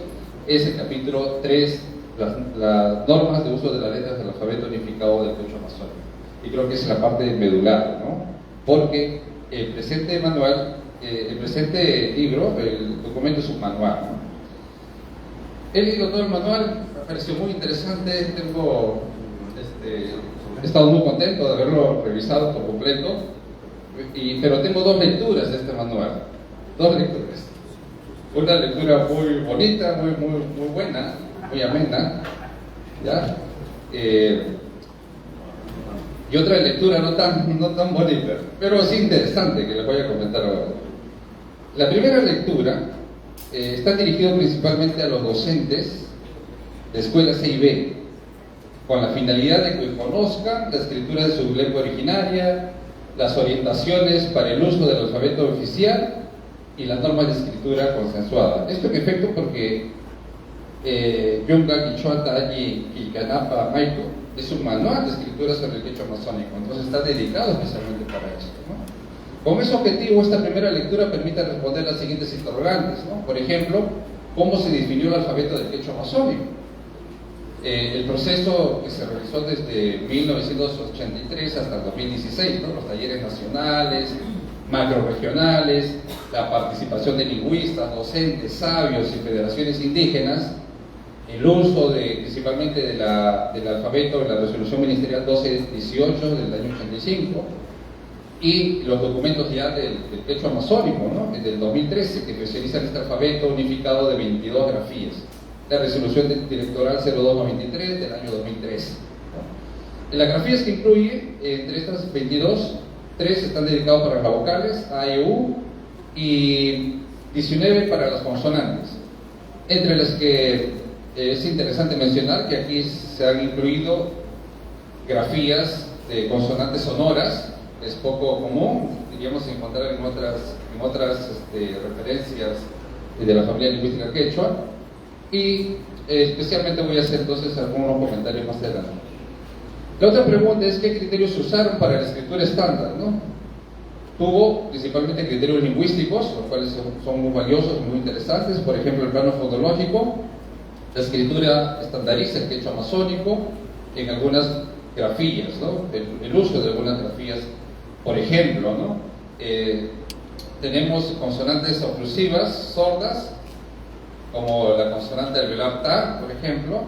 es el capítulo 3, las normas de uso de las letras del alfabeto unificado del quechua amazónico. Y creo que es la parte medular, ¿no? Porque el presente manual, el presente libro, el documento es un manual, ¿no? He leído todo el manual, me pareció muy interesante, he estado muy contento de haberlo revisado por completo, pero tengo 2 lecturas de este manual, 2 lecturas. Una lectura muy bonita, muy buena, muy amena, ¿ya? Y otra lectura no tan bonita, pero sí interesante, que les voy a comentar ahora. La primera lectura está dirigida principalmente a los docentes de escuelas C y B, con la finalidad de que conozcan la escritura de su lengua originaria, las orientaciones para el uso del alfabeto oficial y las normas de escritura consensuada. Esto en efecto porque Yunga Quichuata Allí y Canapa Maico es un manual de escritura sobre el quechua amazónico, entonces está dedicado especialmente para esto, ¿no? Con ese objetivo, esta primera lectura permite responder las siguientes interrogantes, ¿no? Por ejemplo, ¿cómo se definió el alfabeto del quechua amazónico? El proceso que se realizó desde 1983 hasta el 2016, ¿no?, los talleres nacionales, macroregionales, la participación de lingüistas, docentes, sabios y federaciones indígenas, el uso principalmente del alfabeto en la resolución ministerial 1218 del año 85 y los documentos ya del quechua amazónico, ¿no?, del 2013, que especializan este alfabeto unificado de 22 grafías. La resolución directoral 0293 del año 2013, ¿no? En las grafías que incluye, entre estas 22, 3 están dedicados para las vocales, A, E, U, y 19 para las consonantes, entre las que es interesante mencionar que aquí se han incluido grafías de consonantes sonoras. Es poco común, diríamos, encontrar en otras referencias de la familia lingüística quechua, y especialmente voy a hacer entonces algunos comentarios más adelante. La otra pregunta es qué criterios se usaron para la escritura estándar, ¿no? Tuvo principalmente criterios lingüísticos, los cuales son muy valiosos y muy interesantes. Por ejemplo, el plano fonológico, la escritura estandariza el quechua amazónico en algunas grafías, ¿no? El uso de algunas grafías, por ejemplo, ¿no? Tenemos consonantes oclusivas sordas, como la consonante alveolar ta, por ejemplo,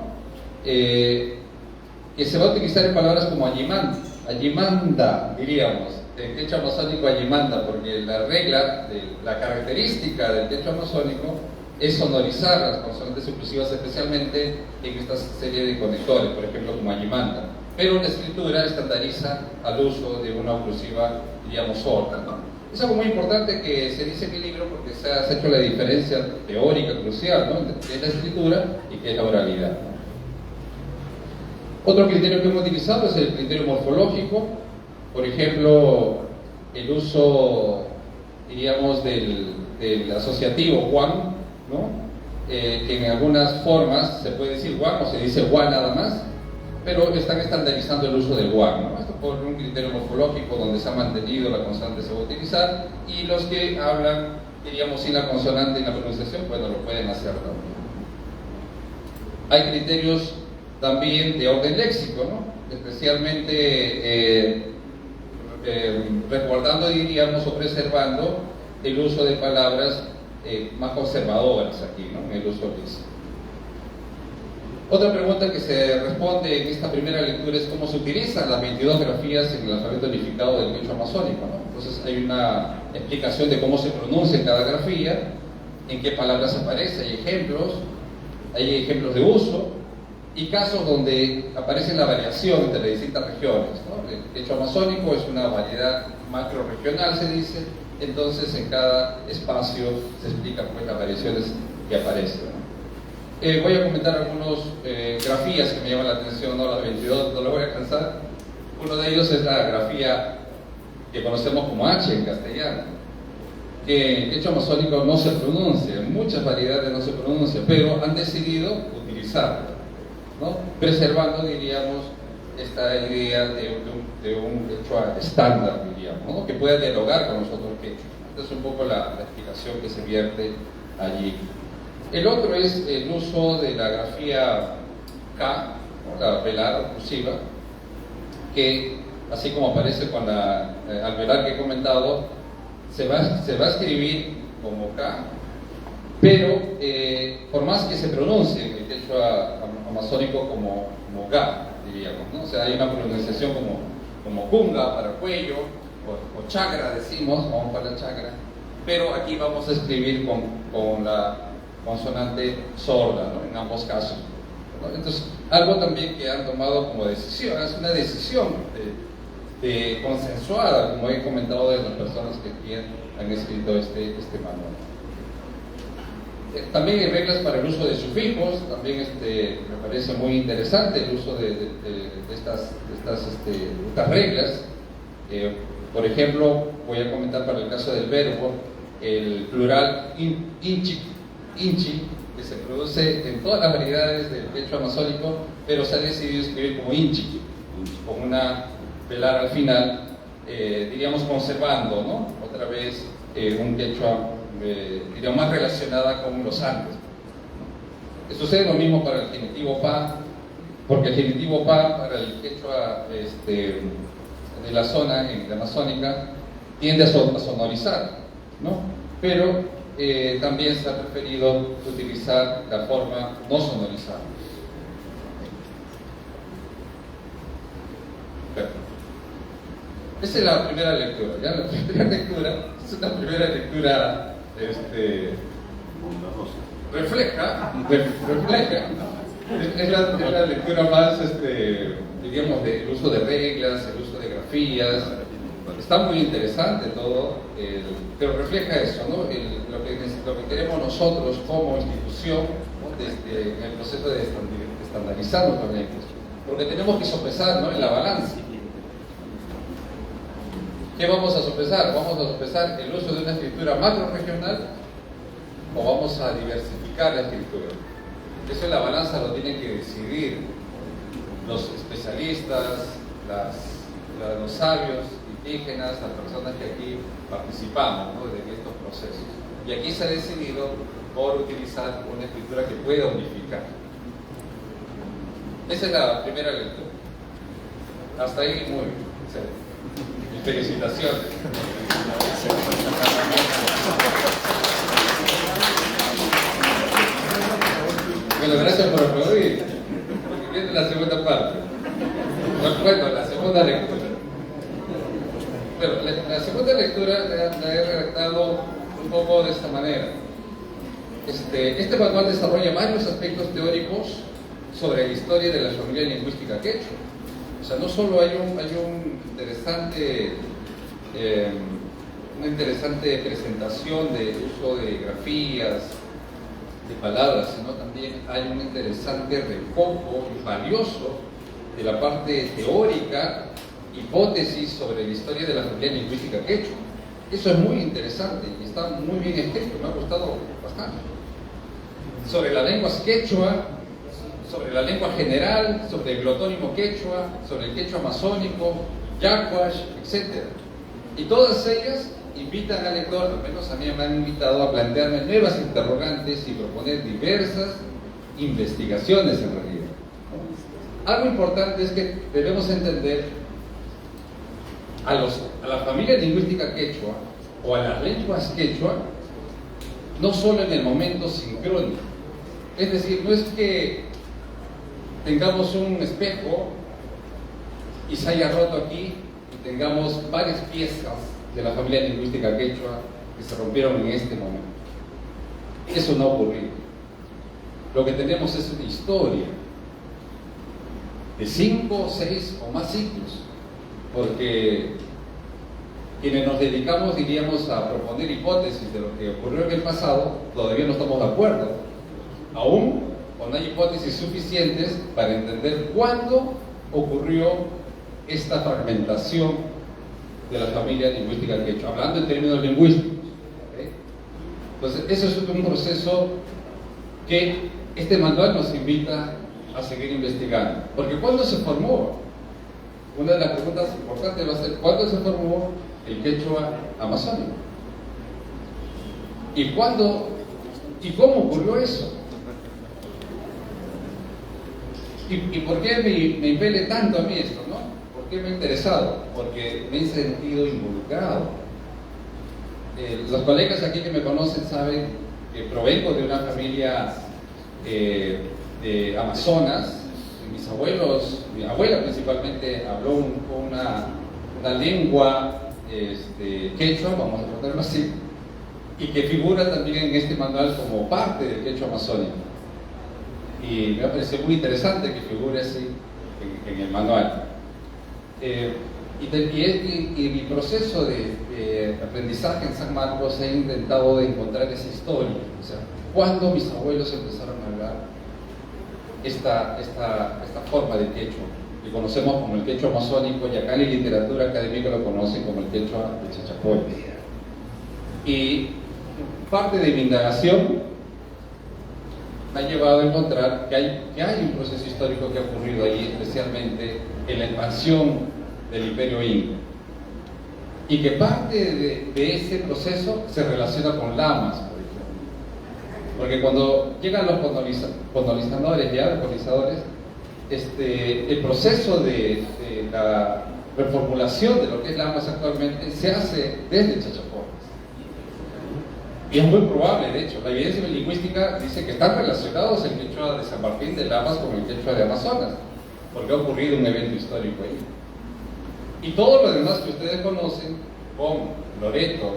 que se va a utilizar en palabras como allimanda, diríamos, en quechua amazónico allimanda, porque la regla, la característica del quechua amazónico es sonorizar las consonantes oclusivas, especialmente en esta serie de conectores, por ejemplo como allimanda, pero la escritura estandariza al uso de una oclusiva, diríamos, sorda, ¿no? Es algo muy importante que se dice en el libro porque se ha hecho la diferencia teórica crucial, ¿no?, entre qué es la escritura y qué es la oralidad, ¿no? Otro criterio que hemos utilizado es el criterio morfológico, por ejemplo, el uso, diríamos, del asociativo Juan, ¿no? Que en algunas formas se puede decir Juan o se dice Juan nada más, pero están estandarizando el uso del guar, ¿no? Esto por un criterio morfológico donde se ha mantenido la consonante se va a utilizar, y los que hablan, diríamos, sin la consonante en la pronunciación, bueno, lo pueden hacer también. Hay criterios también de orden léxico, ¿no? Especialmente resguardando, diríamos, o preservando el uso de palabras más conservadoras aquí, ¿no? En el uso léxico. Otra pregunta que se responde en esta primera lectura es cómo se utilizan las 22 grafías en el alfabeto unificado del quechua amazónico, ¿no? Entonces hay una explicación de cómo se pronuncia cada grafía, en qué palabras aparece, hay ejemplos de uso y casos donde aparece la variación entre las distintas regiones, ¿no? El quechua amazónico es una variedad macro-regional, se dice, entonces en cada espacio se explican pues las variaciones que aparecen, ¿no? Voy a comentar algunas grafías que me llaman la atención, ¿no? Las 22 no las voy a alcanzar. Uno de ellos es la grafía que conocemos como H en castellano, que en quechua amazónico no se pronuncia, en muchas variedades no se pronuncia, pero han decidido utilizarla, ¿no? Preservando, diríamos, esta idea de un quechua estándar, diríamos, ¿no? Que pueda dialogar con los otros quechuas. Esta es un poco la explicación que se vierte allí. El otro es el uso de la grafía K, ¿no? La velar oclusiva, que así como aparece con la alveolar que he comentado, se va a escribir como K, pero por más que se pronuncie en el quechua amazónico como Ga, diríamos, ¿no? O sea, hay una pronunciación como kunga para cuello, o chakra decimos, vamos para la chakra, pero aquí vamos a escribir con la consonante sorda, ¿no? En ambos casos, ¿no? Entonces, algo también que han tomado como decisión, es una decisión consensuada, como he comentado, de las personas que han escrito este manual. También hay reglas para el uso de sufijos, también me parece muy interesante el uso de estas reglas. Por ejemplo, voy a comentar para el caso del verbo, el plural inchi, que se produce en todas las variedades del quechua amazónico, pero se ha decidido escribir como inchi, con una velar al final, diríamos conservando, ¿no? Otra vez un quechua, diríamos, más relacionada con los Andes, ¿no? Sucede lo mismo para el genitivo pa, porque el genitivo pa para el quechua de la zona, en la amazónica, tiende a sonorizar, ¿no? Pero también se ha preferido utilizar la forma no sonorizada. Esa es la primera lectura. ¿Ya? La primera lectura es una primera lectura refleja, es la lectura más, diríamos, del uso de reglas, el uso de grafías. Está muy interesante todo, pero refleja eso, ¿no? Lo que queremos nosotros como institución, ¿no? Desde el proceso de estandarizar nuestras lenguas, porque tenemos que sopesar, ¿no? En la balanza. ¿Qué vamos a sopesar? ¿Vamos a sopesar el uso de una escritura macro-regional o vamos a diversificar la escritura? Eso en la balanza lo tienen que decidir los especialistas, los sabios indígenas, las personas que aquí participamos, ¿no? De estos procesos. Y aquí se ha decidido por utilizar una escritura que pueda unificar. Esa es la primera lectura. Hasta ahí muy bien. Excelente. Felicitaciones. Bueno, gracias por aplaudir. Viene la segunda parte. Bueno, la segunda lectura. Bueno, la segunda lectura la he redactado un poco de esta manera. Este manual desarrolla varios aspectos teóricos sobre la historia de la familia lingüística quechua. O sea, no solo hay una interesante presentación de uso de grafías, de palabras, sino también hay un interesante recojo valioso de la parte teórica, hipótesis sobre la historia de la familia lingüística quechua. Eso es muy interesante y está muy bien escrito, me ha gustado bastante. Sobre las lenguas quechua, sobre la lengua general, sobre el glotónimo quechua, sobre el quechua amazónico, yacuash, etc. Y todas ellas invitan al lector, al menos a mí me han invitado a plantearme nuevas interrogantes y proponer diversas investigaciones en realidad. Algo importante es que debemos entender a la familia lingüística quechua o a las lenguas quechua no solo en el momento sincrónico. Es decir, no es que tengamos un espejo y se haya roto aquí y tengamos varias piezas de la familia lingüística quechua que se rompieron en este momento. Eso no ha ocurrido. Lo que tenemos es una historia de 5, 6 o más siglos, porque quienes nos dedicamos, diríamos, a proponer hipótesis de lo que ocurrió en el pasado, todavía no estamos de acuerdo, aún no hay hipótesis suficientes para entender cuándo ocurrió esta fragmentación de la familia lingüística quechua, hablando en términos lingüísticos. ¿Okay? Entonces, eso es un proceso que este manual nos invita a seguir investigando. Porque ¿cuándo se formó? Una de las preguntas importantes va a ser ¿cuándo se formó el quechua amazónico? ¿Y cuándo y cómo ocurrió eso? ¿Y por qué me impele tanto a mí esto, no? ¿Por qué me ha interesado? Porque me he sentido involucrado. Los colegas aquí que me conocen saben que provengo de una familia de Amazonas. Mis abuelos, mi abuela principalmente habló una lengua quechua, vamos a ponerlo así, y que figura también en este manual como parte del quechua amazónico. Y me parece muy interesante que figure así en el manual. Y mi proceso de aprendizaje en San Marcos he intentado de encontrar esa historia, o sea, cuándo mis abuelos empezaron a hablar esta forma de quechua, que conocemos como el quechua amazónico, y acá en la literatura académica lo conocen como el quechua de Chachapoyas. Y parte de mi indagación me ha llevado a encontrar que hay un proceso histórico que ha ocurrido ahí, especialmente en la expansión del Imperio Inca, y que parte de ese proceso se relaciona con Lamas, por ejemplo. Porque cuando llegan los colonizadores, el proceso de la reformulación de lo que es Lamas actualmente se hace desde Chachapoyas. Y es muy probable, de hecho, la evidencia lingüística dice que están relacionados el quechua de San Martín de Lamas con el quechua de Amazonas, porque ha ocurrido un evento histórico ahí. Y todo lo demás que ustedes conocen, con Loreto,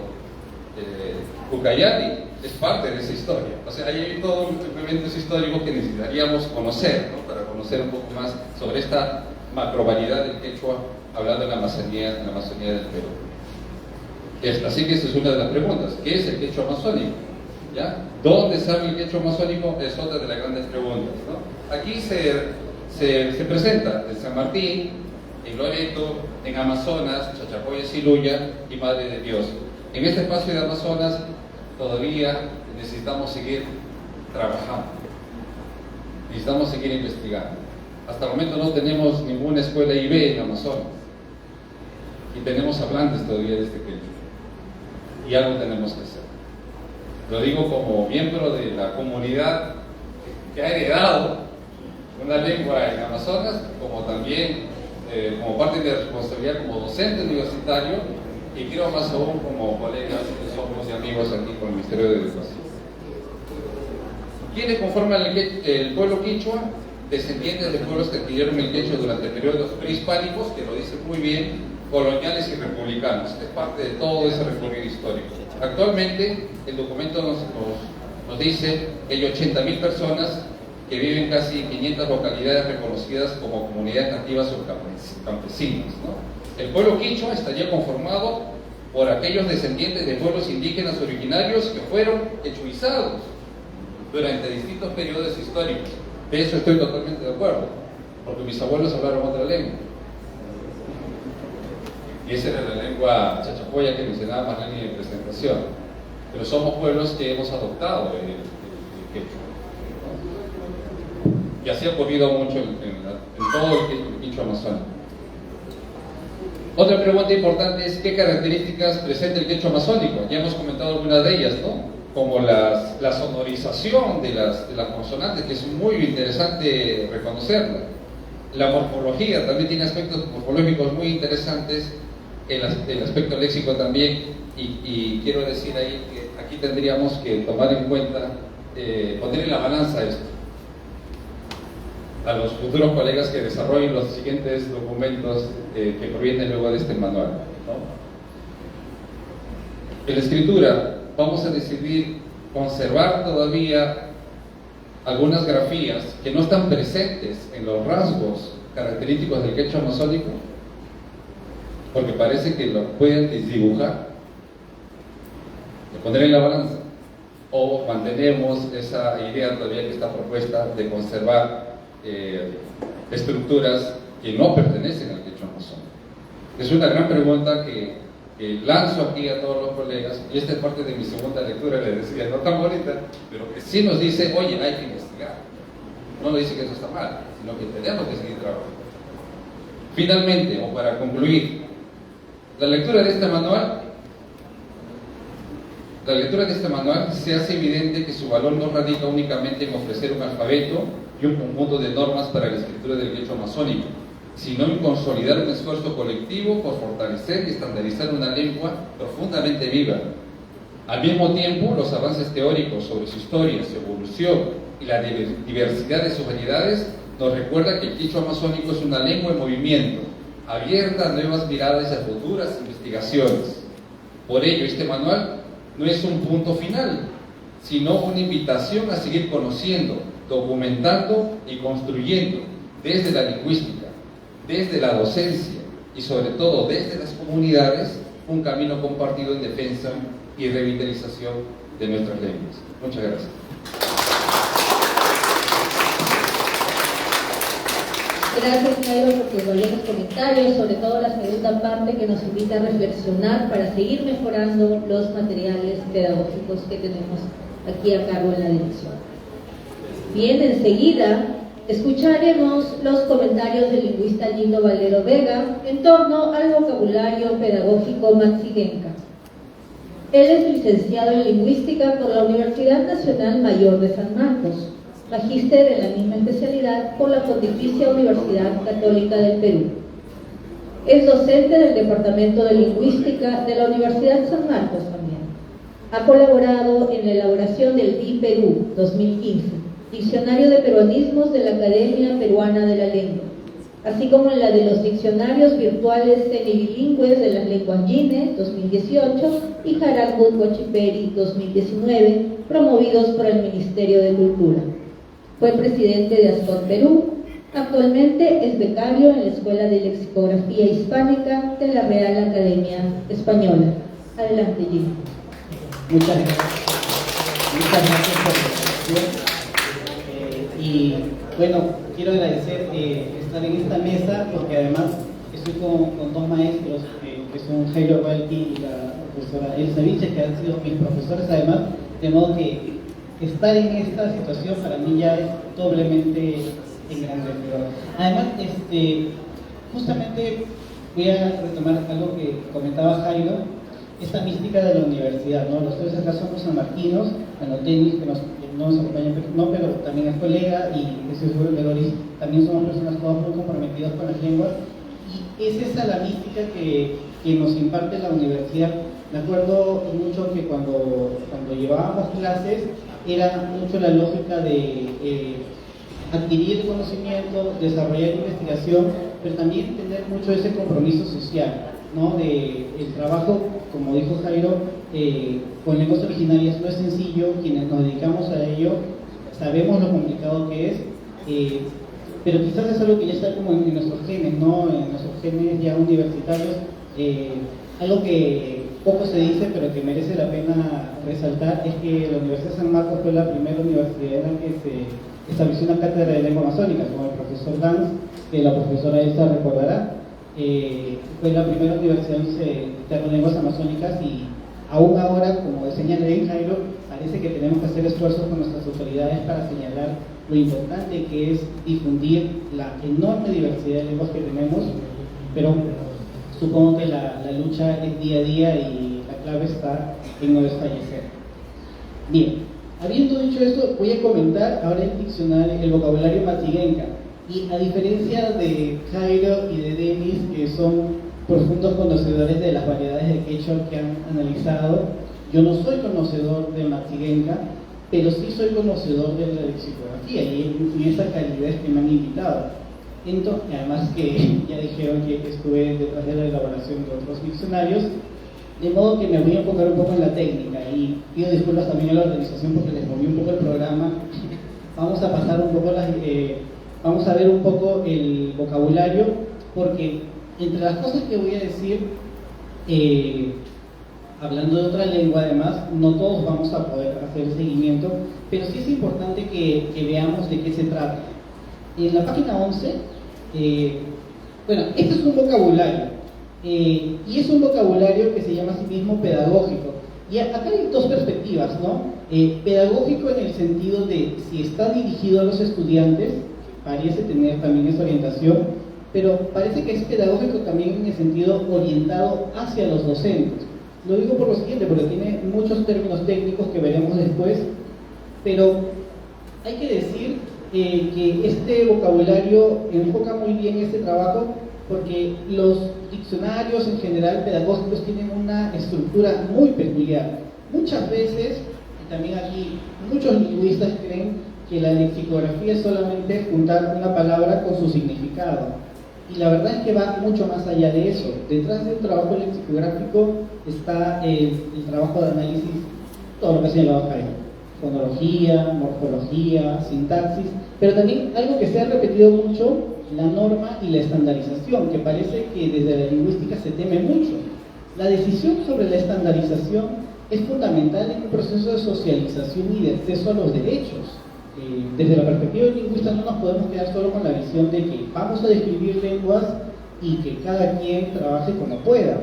Ucayali, es parte de esa historia. O sea, hay todos los eventos históricos que necesitaríamos conocer, ¿no? Para conocer un poco más sobre esta macrovariedad del quechua, hablando en la Amazonía del Perú. Así que esa es una de las preguntas. ¿Qué es el quechua amazónico? ¿Ya? ¿Dónde sale el quechua amazónico? Es otra de las grandes preguntas, ¿no? Aquí se presenta en San Martín, en Loreto, en Amazonas, Chachapoyas y Luya y Madre de Dios. En este espacio de Amazonas todavía necesitamos seguir trabajando, necesitamos seguir investigando. Hasta el momento no tenemos ninguna escuela IB en Amazonas y tenemos hablantes todavía de este quechua. Y algo tenemos que hacer. Lo digo como miembro de la comunidad que ha heredado una lengua en Amazonas, como también como parte de la responsabilidad como docente universitario, y creo más aún como colegas que somos y amigos aquí con el Ministerio de Educación. ¿Quiénes conforman el pueblo quichua? Descendientes de pueblos que adquirieron el quechua durante periodos prehispánicos, que lo dice muy bien, coloniales y republicanos. Es parte de todo ese recorrido histórico. Actualmente el documento nos dice que hay 80.000 personas que viven casi en 500 localidades reconocidas como comunidades nativas o campesinas, ¿no? El pueblo quichua estaría conformado por aquellos descendientes de pueblos indígenas originarios que fueron quechuizados durante distintos periodos históricos. De eso estoy totalmente de acuerdo, porque mis abuelos hablaron otra lengua. Y esa era la lengua chachapoya que mencionaba Marlene en presentación. Pero somos pueblos que hemos adoptado el quechua. Y así ha ocurrido mucho en todo el quechua amazónico. Otra pregunta importante es ¿qué características presenta el quechua amazónico? Ya hemos comentado algunas de ellas, ¿no? Como la sonorización de las consonantes, que es muy interesante reconocerla. La morfología también tiene aspectos morfológicos muy interesantes, el aspecto léxico también, y quiero decir ahí que aquí tendríamos que tomar en cuenta, poner en la balanza esto a los futuros colegas que desarrollen los siguientes documentos que provienen luego de este manual, ¿no? En la escritura vamos a decidir conservar todavía algunas grafías que no están presentes en los rasgos característicos del quechua amazónico, porque parece que lo pueden desdibujar, de poner en la balanza, o mantenemos esa idea todavía que está propuesta de conservar estructuras que no pertenecen al quechua amazónico. Es una gran pregunta que lanzo aquí a todos los colegas, y esta es parte de mi segunda lectura, les decía, no tan bonita, pero que sí nos dice, oye, hay que investigar. No nos dice que eso está mal, sino que tenemos que seguir trabajando. Finalmente, o para concluir, la lectura de este manual se hace evidente que su valor no radica únicamente en ofrecer un alfabeto y un conjunto de normas para la escritura del quechua amazónico, sino en consolidar un esfuerzo colectivo por fortalecer y estandarizar una lengua profundamente viva. Al mismo tiempo, los avances teóricos sobre su historia, su evolución y la diversidad de sus variedades nos recuerda que el quechua amazónico es una lengua en movimiento, abierta a nuevas miradas y a futuras investigaciones. Por ello, este manual no es un punto final, sino una invitación a seguir conociendo, documentando y construyendo desde la lingüística, desde la docencia y sobre todo desde las comunidades, un camino compartido en defensa y revitalización de nuestras lenguas. Muchas gracias. Gracias, Jairo, por tus valiosos comentarios, sobre todo la segunda parte que nos invita a reflexionar para seguir mejorando los materiales pedagógicos que tenemos aquí a cargo en la dirección. Bien, enseguida escucharemos los comentarios del lingüista Lindo Valero Vega en torno al vocabulario pedagógico maxigenca. Él es licenciado en Lingüística por la Universidad Nacional Mayor de San Marcos, magíster en la misma especialidad por la Pontificia Universidad Católica del Perú. Es docente del Departamento de Lingüística de la Universidad San Marcos también. Ha colaborado en la elaboración del DI-Perú 2015, Diccionario de Peruanismos de la Academia Peruana de la Lengua, así como en la de los diccionarios virtuales semibilingües de las lenguas Yine 2018 y Jarakut Huachiperi 2019, promovidos por el Ministerio de Cultura. Fue presidente de ASCOT Perú. Actualmente es becario en la Escuela de Lexicografía Hispánica de la Real Academia Española. Adelante, Gino. Muchas gracias. Muchas gracias por la presentación. Y bueno, quiero agradecer estar en esta mesa porque además estoy con dos maestros que son Jairo Balti y la profesora Elsa Vinches, que han sido mis profesores además, de modo que estar en esta situación para mí ya es doblemente engrandecedor. Además, justamente voy a retomar algo que comentaba Jairo, esta mística de la universidad, ¿no? Nosotros acá somos sanmarquinos, bueno, Tenis, que no nos acompaña, pero también es colega, y Jesús Doris, también somos personas todas muy comprometidas con las lenguas, y es esa la mística que nos imparte la universidad. Me acuerdo mucho que cuando llevábamos clases, era mucho la lógica de adquirir conocimiento, desarrollar investigación, pero también tener mucho ese compromiso social, ¿no? El trabajo, como dijo Jairo, con lenguas originarias no es sencillo. Quienes nos dedicamos a ello sabemos lo complicado que es, pero quizás es algo que ya está como en nuestros genes, ¿no? En nuestros genes ya universitarios, algo que poco se dice pero que merece la pena resaltar es que la Universidad de San Marcos fue la primera universidad en la que se estableció una cátedra de lengua amazónica, como el profesor Danz, que la profesora Elsa recordará. Fue la primera universidad donde se dictaron lenguas amazónicas, y aún ahora, como señala bien Jairo, parece que tenemos que hacer esfuerzos con nuestras autoridades para señalar lo importante que es difundir la enorme diversidad de lenguas que tenemos, pero supongo que la lucha es día a día y la clave está en no desfallecer. Bien, habiendo dicho esto, voy a comentar ahora el diccionario, el vocabulario Matiguenca. Y a diferencia de Jairo y de Denis, que son profundos conocedores de las variedades de quechua que han analizado, yo no soy conocedor de Matiguenca, pero sí soy conocedor de la lexicografía y en esa calidad es que me han invitado. Entonces, además que ya dijeron que estuve detrás de la elaboración de otros diccionarios, de modo que me voy a enfocar un poco en la técnica y pido disculpas también a la organización porque les moví un poco el programa. Vamos a pasar un poco vamos a ver un poco el vocabulario, porque entre las cosas que voy a decir, hablando de otra lengua además, no todos vamos a poder hacer el seguimiento, pero sí es importante que veamos de qué se trata. En la página 11, bueno, este es un vocabulario, y es un vocabulario que se llama a sí mismo pedagógico. Y acá hay dos perspectivas, ¿no? Pedagógico en el sentido de si está dirigido a los estudiantes, parece tener también esa orientación, pero parece que es pedagógico también en el sentido orientado hacia los docentes. Lo digo por lo siguiente, porque tiene muchos términos técnicos que veremos después, pero hay que decir que este vocabulario enfoca muy bien este trabajo porque los diccionarios en general pedagógicos tienen una estructura muy peculiar. Muchas veces, y también aquí muchos lingüistas creen que la lexicografía es solamente juntar una palabra con su significado. Y la verdad es que va mucho más allá de eso. Detrás del trabajo lexicográfico está el trabajo de análisis, todo lo que se llama fonología, morfología, sintaxis, pero también algo que se ha repetido mucho, la norma y la estandarización, que parece que desde la lingüística se teme mucho. La decisión sobre la estandarización es fundamental en un proceso de socialización y de acceso a los derechos. Desde la perspectiva del lingüista no nos podemos quedar solo con la visión de que vamos a describir lenguas y que cada quien trabaje como pueda.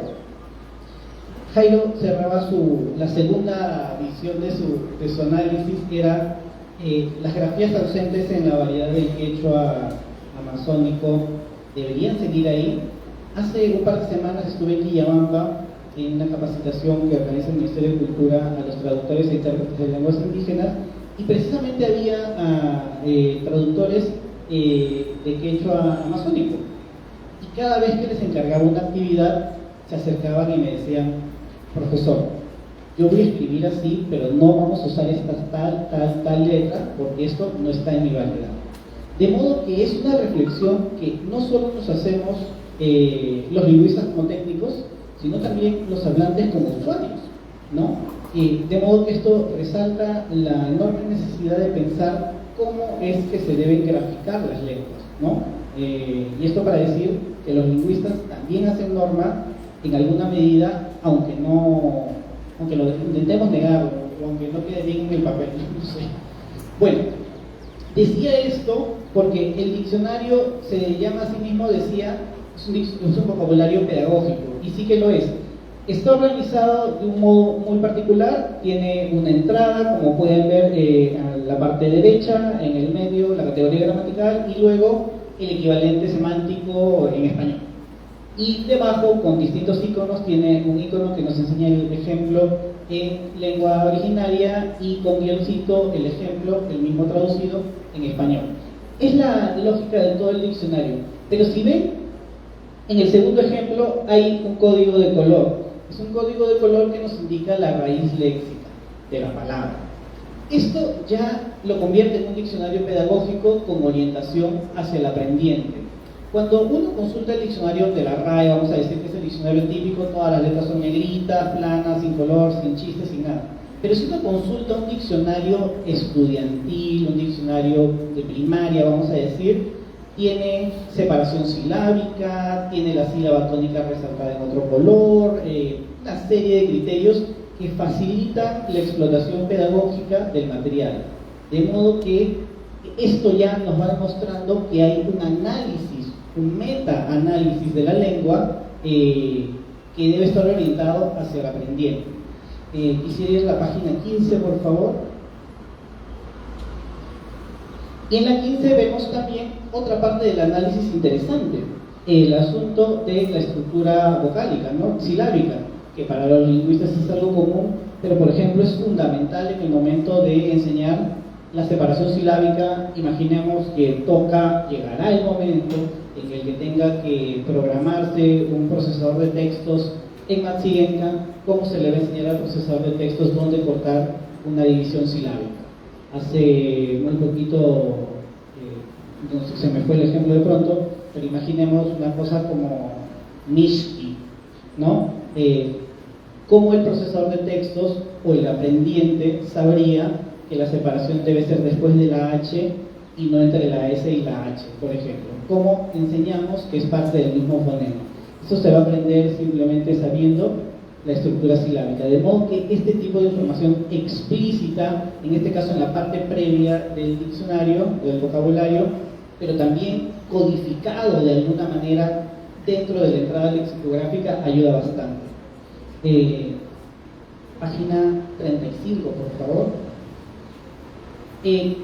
Jairo cerraba la segunda visión de su análisis, era las grafías ausentes en la variedad del quechua amazónico deberían seguir ahí. Hace un par de semanas estuve en Quillabamba en una capacitación que organiza el Ministerio de Cultura a los traductores e intérpretes de lenguas indígenas, y precisamente había traductores de quechua amazónico, y cada vez que les encargaba una actividad se acercaban y me decían: profesor, yo voy a escribir así, pero no vamos a usar esta tal letra porque esto no está en mi variedad. De modo que es una reflexión que no solo nos hacemos los lingüistas como técnicos, sino también los hablantes como usuarios, ¿no? De modo que esto resalta la enorme necesidad de pensar cómo es que se deben graficar las lenguas, ¿no? Y esto para decir que los lingüistas también hacen norma en alguna medida, aunque lo intentemos negar o aunque no quede bien en el papel, no sé. Bueno, decía esto porque el diccionario se llama a sí mismo, decía, es un vocabulario pedagógico, y sí que lo es. Está organizado de un modo muy particular, tiene una entrada, como pueden ver, en la parte derecha, en el medio, la categoría gramatical, y luego el equivalente semántico en español. Y debajo, con distintos iconos, tiene un icono que nos enseña el ejemplo en lengua originaria y con guioncito el ejemplo, el mismo traducido en español. Es la lógica de todo el diccionario. Pero si ven, en el segundo ejemplo hay un código de color. Es un código de color que nos indica la raíz léxica de la palabra. Esto ya lo convierte en un diccionario pedagógico con orientación hacia el aprendiente. Cuando uno consulta el diccionario de la RAE, vamos a decir que es el diccionario típico, todas las letras son negritas, planas, sin color, sin chistes, sin nada. Pero si uno consulta un diccionario estudiantil, un diccionario de primaria, vamos a decir, tiene separación silábica, tiene la sílaba tónica resaltada en otro color, una serie de criterios que facilitan la explotación pedagógica del material. De modo que esto ya nos va demostrando que hay un análisis, un meta-análisis de la lengua que debe estar orientado hacia el aprendiente. Quisiera ir a la página 15, por favor. Y en la 15 vemos también otra parte del análisis interesante, el asunto de la estructura vocálica, ¿no? Silábica, que para los lingüistas es algo común, pero por ejemplo es fundamental en el momento de enseñar la separación silábica. Imaginemos que llegará el momento en el que tenga que programarse un procesador de textos en Matzienka. ¿Cómo se le va a enseñar al procesador de textos dónde cortar una división silábica? Hace muy poquito, se me fue el ejemplo de pronto, pero imaginemos una cosa como Mishki, ¿no? Cómo el procesador de textos o el aprendiente sabría que la separación debe ser después de la H y no entre la S y la H, por ejemplo. ¿Cómo enseñamos que es parte del mismo fonema? Eso se va a aprender simplemente sabiendo la estructura silábica, de modo que este tipo de información explícita, en este caso en la parte previa del diccionario, del vocabulario, pero también codificado de alguna manera dentro de la entrada lexicográfica, ayuda bastante. Página 35, por favor. En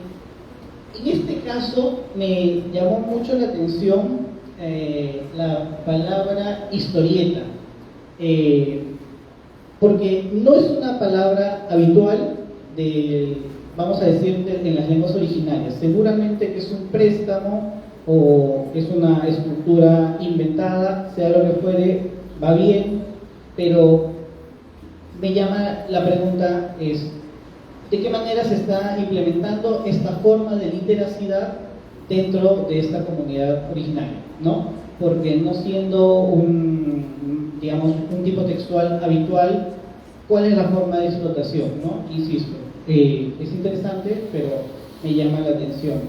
este caso me llamó mucho la atención la palabra historieta, porque no es una palabra habitual vamos a decir, en las lenguas originarias. Seguramente que es un préstamo o es una estructura inventada, sea lo que fuere, va bien, pero me llama la pregunta es, ¿de qué manera se está implementando esta forma de literacidad dentro de esta comunidad originaria, ¿no? Porque no siendo un tipo textual habitual, ¿cuál es la forma de explotación, ¿no? Insisto, es interesante, pero me llama la atención.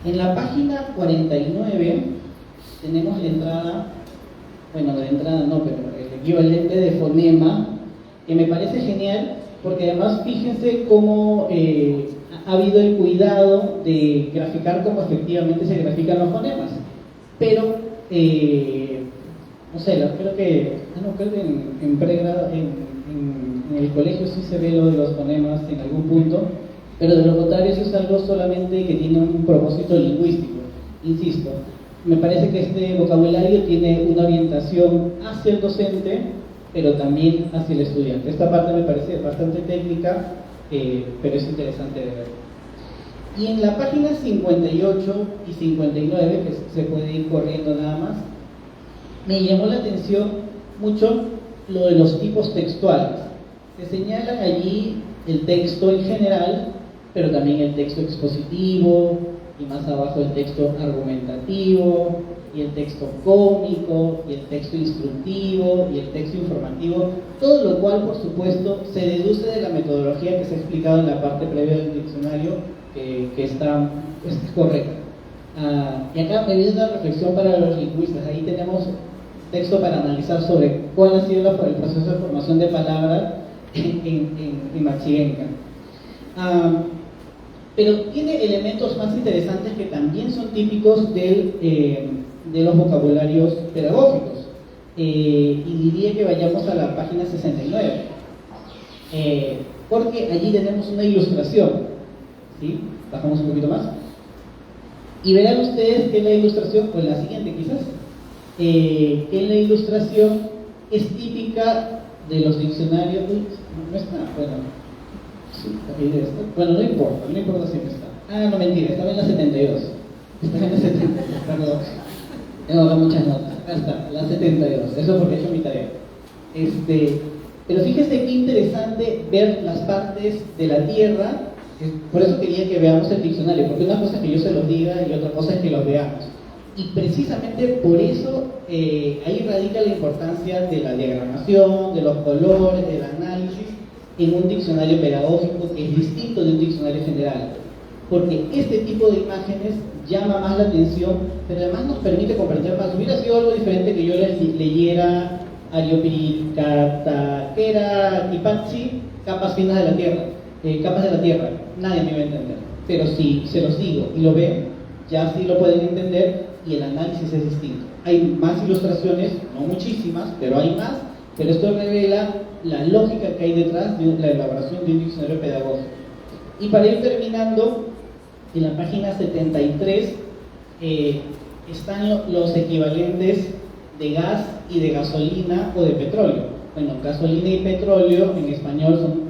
En la página 49 tenemos la entrada, bueno, la entrada no, pero el equivalente de fonema, que me parece genial, porque además fíjense cómo ha habido el cuidado de graficar como efectivamente se grafican los fonemas. Pero, no sé, creo que en pregrado, en el colegio sí se ve lo de los fonemas en algún punto, pero de lo contrario eso es algo solamente que tiene un propósito lingüístico. Insisto, me parece que este vocabulario tiene una orientación hacia el docente, pero también hacia el estudiante. Esta parte me parece bastante técnica, pero es interesante de ver. Y en la página 58 y 59, que se puede ir corriendo nada más, me llamó la atención mucho lo de los tipos textuales. Se señalan allí el texto en general, pero también el texto expositivo, y más abajo el texto argumentativo, y el texto cómico, y el texto instructivo, y el texto informativo, todo lo cual, por supuesto, se deduce de la metodología que se ha explicado en la parte previa del diccionario, que está correcta. Y acá me viene una reflexión para los lingüistas. Ahí tenemos texto para analizar sobre cuál ha sido el proceso de formación de palabras en Matzienka. Pero tiene elementos más interesantes que también son típicos de los vocabularios pedagógicos. Y diría que vayamos a la página 69, porque allí tenemos una ilustración. ¿Sí? Bajamos un poquito más. Y verán ustedes que la ilustración, o la siguiente quizás, que la ilustración es típica de los diccionarios. No está, bueno. Sí, también debe estar. Bueno, no importa si no está. No, mentira, estaba en la 72. Estaba en la 72, perdón. Tengo acá muchas notas. Acá está, la 72. Eso porque he hecho mi tarea. Pero fíjense qué interesante ver las partes de la Tierra. Por eso quería que veamos el diccionario, porque una cosa es que yo se los diga y otra cosa es que los veamos. Y precisamente por eso ahí radica la importancia de la diagramación, de los colores, del análisis en un diccionario pedagógico que es distinto de un diccionario general. Porque este tipo de imágenes llama más la atención, pero además nos permite comprender más. Hubiera sido algo diferente que yo les leyera Ariopiricata, que era Tipazzi, capas finas de la Tierra. Capas de la Tierra, nadie me va a entender, pero si se los digo y lo ven, ya sí lo pueden entender y el análisis es distinto. Hay más ilustraciones, no muchísimas, pero hay más, pero esto revela la lógica que hay detrás de la elaboración de un diccionario pedagógico. Y para ir terminando, en la página 73 están los equivalentes de gas y de gasolina o de petróleo. Bueno, gasolina y petróleo en español son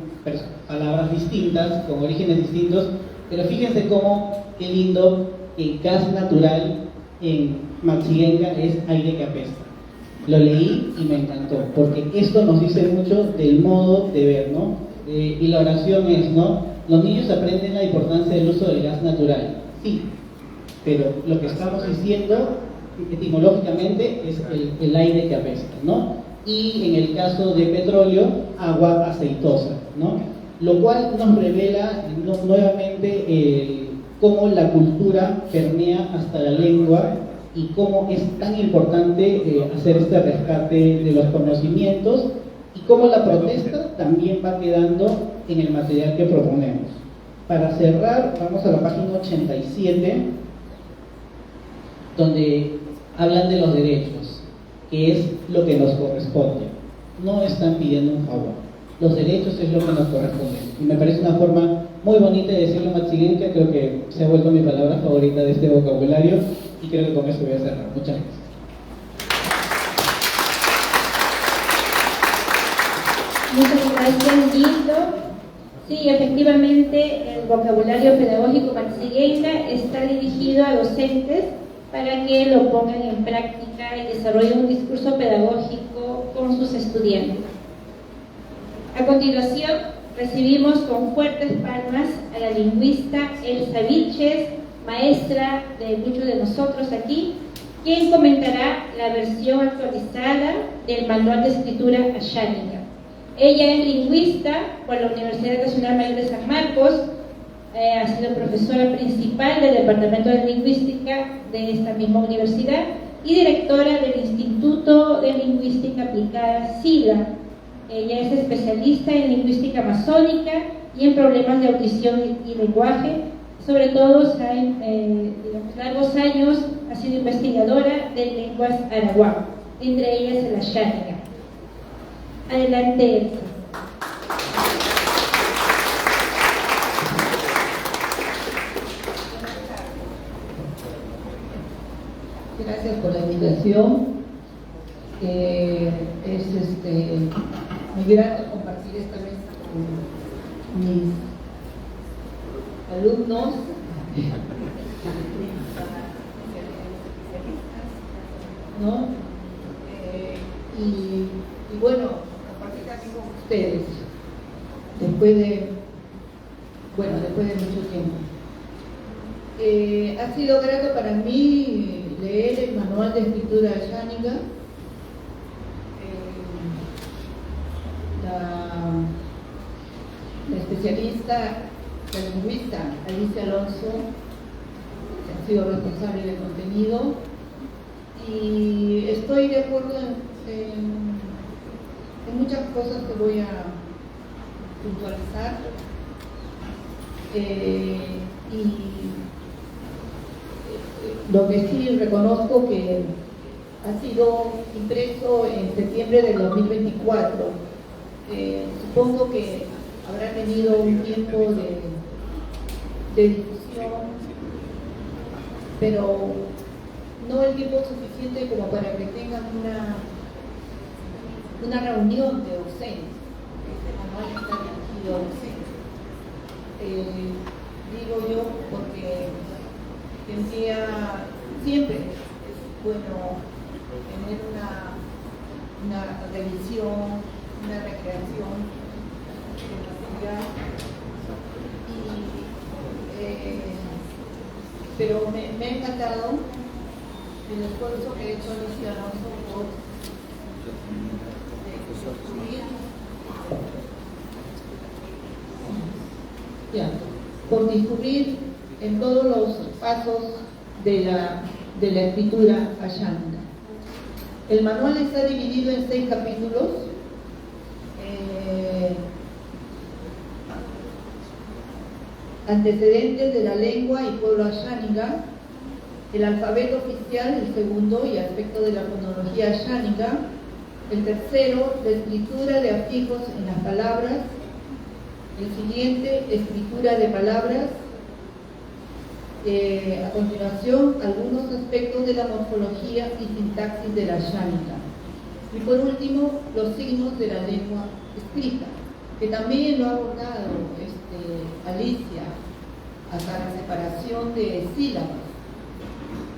palabras distintas, con orígenes distintos, pero fíjense cómo, qué lindo, gas natural en Maxiguenga es aire que apesta. Lo leí y me encantó, porque esto nos dice mucho del modo de ver, ¿no? Y la oración es, ¿no? Los niños aprenden la importancia del uso del gas natural, sí, pero lo que estamos diciendo etimológicamente es el aire que apesta, ¿no? Y en el caso de petróleo, agua aceitosa, ¿no? Lo cual nos revela nuevamente cómo la cultura permea hasta la lengua y cómo es tan importante hacer este rescate de los conocimientos y cómo la protesta también va quedando en el material que proponemos. Para cerrar, vamos a la página 87, donde hablan de los derechos, que es lo que nos corresponde. No están pidiendo un favor. Los derechos es lo que nos corresponde. Y me parece una forma muy bonita de decirlo Maxiguenga. Creo que se ha vuelto mi palabra favorita de este vocabulario y creo que con esto voy a cerrar. Muchas gracias. Muchas gracias, Guido. Sí, efectivamente, el vocabulario pedagógico Maxiguenga está dirigido a docentes para que lo pongan en práctica y desarrollen un discurso pedagógico con sus estudiantes. A continuación, recibimos con fuertes palmas a la lingüista Elsa Vilches, maestra de muchos de nosotros aquí, quien comentará la versión actualizada del Manual de Escritura Ayánica. Ella es lingüista por la Universidad Nacional Mayor de San Marcos, ha sido profesora principal del Departamento de Lingüística de esta misma universidad y directora del Instituto de Lingüística Aplicada, SILA. Ella es especialista en lingüística amazónica y en problemas de audición y lenguaje. Sobre todo, largos años ha sido investigadora de lenguas arahuá, entre ellas el ayánica. Adelante, Elsa. Gracias por la invitación. Es muy grato compartir esta mesa con mis alumnos. ¿No? Y bueno, compartir también con ustedes después de mucho tiempo. Ha sido grato para mí leer el Manual de Escritura Ayánica. La especialista, la lingüista Alicia Alonso, que ha sido responsable del contenido, y estoy de acuerdo en muchas cosas que voy a puntualizar. Lo que sí reconozco que ha sido impreso en septiembre del 2024. Supongo que habrá tenido un tiempo de difusión, pero no el tiempo suficiente como para que tengan una reunión de docentes. Este manual está dirigido a docentes. Digo yo porque siempre es bueno tener una revisión, una recreación de material, pero me ha encantado el esfuerzo que ha hecho Alicia Alonso por discurrir en todos los pasos de la escritura ayánica. El manual está dividido en 6 capítulos. Antecedentes de la lengua y pueblo ayánica, el alfabeto oficial, el segundo, y aspecto de la fonología ayánica, El tercero, la escritura de afijos en las palabras. El siguiente, escritura de palabras. A continuación, algunos aspectos de la morfología y sintaxis de la yánica. Y por último, los signos de la lengua escrita, que también lo ha abordado Alicia, hasta la separación de sílabas,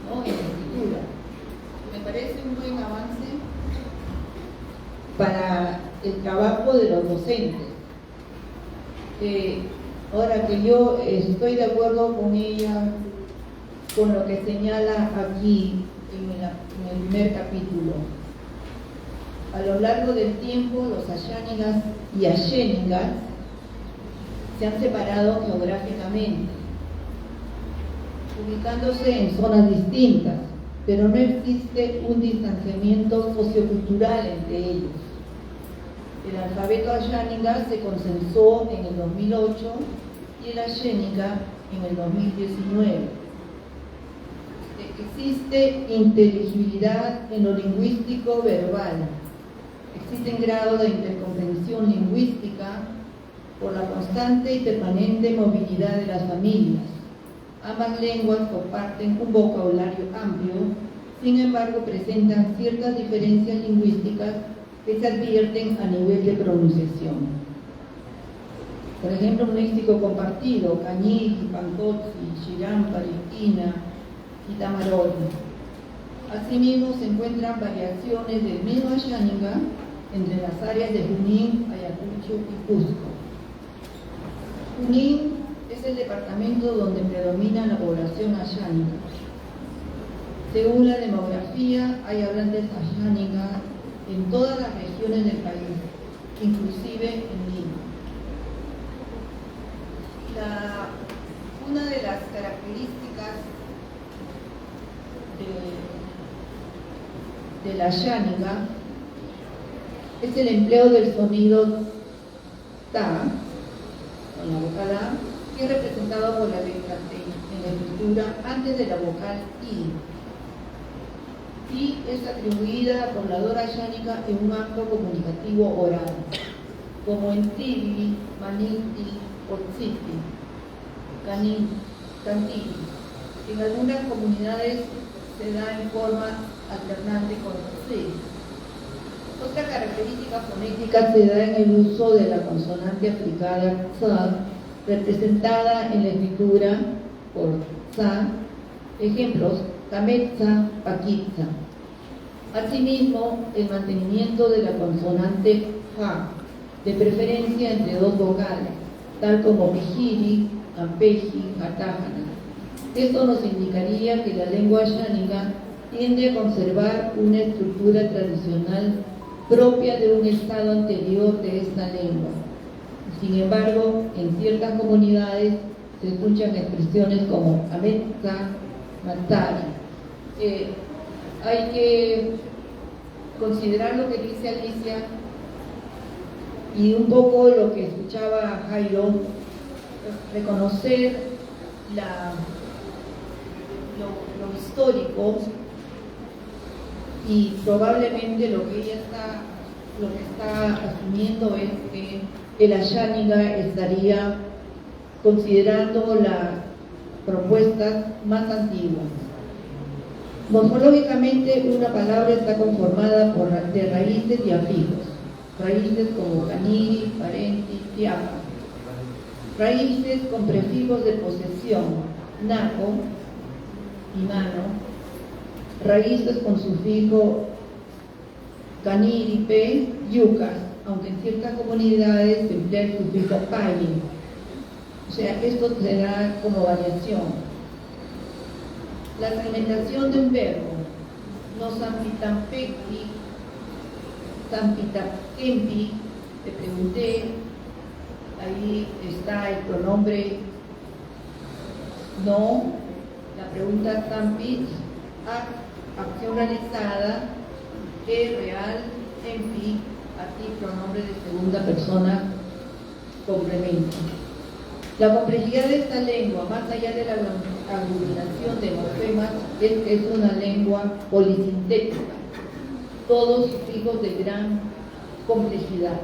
¿no?, en la escritura. Me parece un buen avance para el trabajo de los docentes. Ahora que yo estoy de acuerdo con ella, con lo que señala aquí en el primer capítulo. A lo largo del tiempo, los ayánigas y ayénigas se han separado geográficamente, ubicándose en zonas distintas, pero no existe un distanciamiento sociocultural entre ellos. El alfabeto ayánica se consensó en el 2008 y el ayénica en el 2019. Existe inteligibilidad en lo lingüístico verbal. Existen grados de intercomprensión lingüística por la constante y permanente movilidad de las familias. Ambas lenguas comparten un vocabulario amplio, sin embargo presentan ciertas diferencias lingüísticas que se advierten a nivel de pronunciación. Por ejemplo, un léxico compartido, Cañiqui, Pancotsi, Chirampari, Ina y Tamaroli. Asimismo, se encuentran variaciones del mismo ayánica entre las áreas de Junín, Ayacucho y Cusco. Junín es el departamento donde predomina la población ayánica. Según la demografía, hay hablantes ayánicas en todas las regiones del país, inclusive en Lima. Una de las características de la ayánica es el empleo del sonido ta, con la vocal A, que es representado por la letra T en la escritura antes de la vocal I. Y es atribuida a pobladora ayánica en un acto comunicativo oral, como en Tibi, Maniti, Otziti, Cantili. En algunas comunidades se da en forma alternante con C. Otra característica fonética se da en el uso de la consonante africana Tsa, representada en la escritura por Tsa. Ejemplos: Tametza, Paquitza. Asimismo, el mantenimiento de la consonante Ja, de preferencia entre dos vocales, tal como Pijiri, Ampeji, Atájana. Esto nos indicaría que la lengua ayánica tiende a conservar una estructura tradicional propia de un estado anterior de esta lengua. Sin embargo, en ciertas comunidades se escuchan expresiones como Ametza, Matari. Hay que considerar lo que dice Alicia y un poco lo que escuchaba Jairo, reconocer lo histórico, y probablemente lo que está asumiendo es que el ayánica estaría considerando las propuestas más antiguas. Morfológicamente, una palabra está conformada de raíces y afijos. Raíces como caniri, parenti, tiapa. Raíces con prefijos de posesión, naco y mano. Raíces con sufijo caniri, pe, yucas, aunque en ciertas comunidades se emplea el sufijo payi. O sea, esto se da como variación. La segmentación de un verbo, no sampitampequi, sampitapempi, te pregunté, ahí está el pronombre no, la pregunta sampit, acción realizada, real, empi, aquí pronombre de segunda persona, complemento. La complejidad de esta lengua, más allá de la aglutinación de morfemas, es una lengua polisintética. todos sufijos de gran complejidad,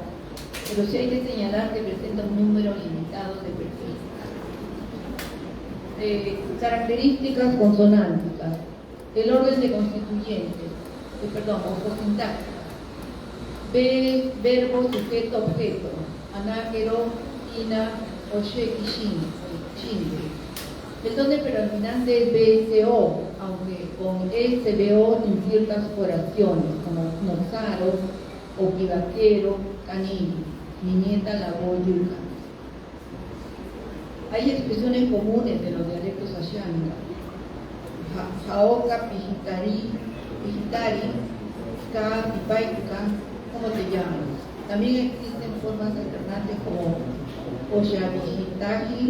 pero sí hay que señalar que presenta un número limitado de perfiles. Características consonánticas. El orden de constituyentes, morfosintáctica. Verbo, sujeto, objeto. Anáquero, ina, oye y shinde. El tono predominante es BSO, aunque con SBO en ciertas oraciones, como Nozaro, Oquivaquero, Canillo, Niñeta, Labor, Yuca. Hay expresiones comunes de los dialectos ashánica. Jaoca, Pijitari, Ka, Pipaica, ¿cómo te llamas? También existen formas alternantes como Oyavijitaji,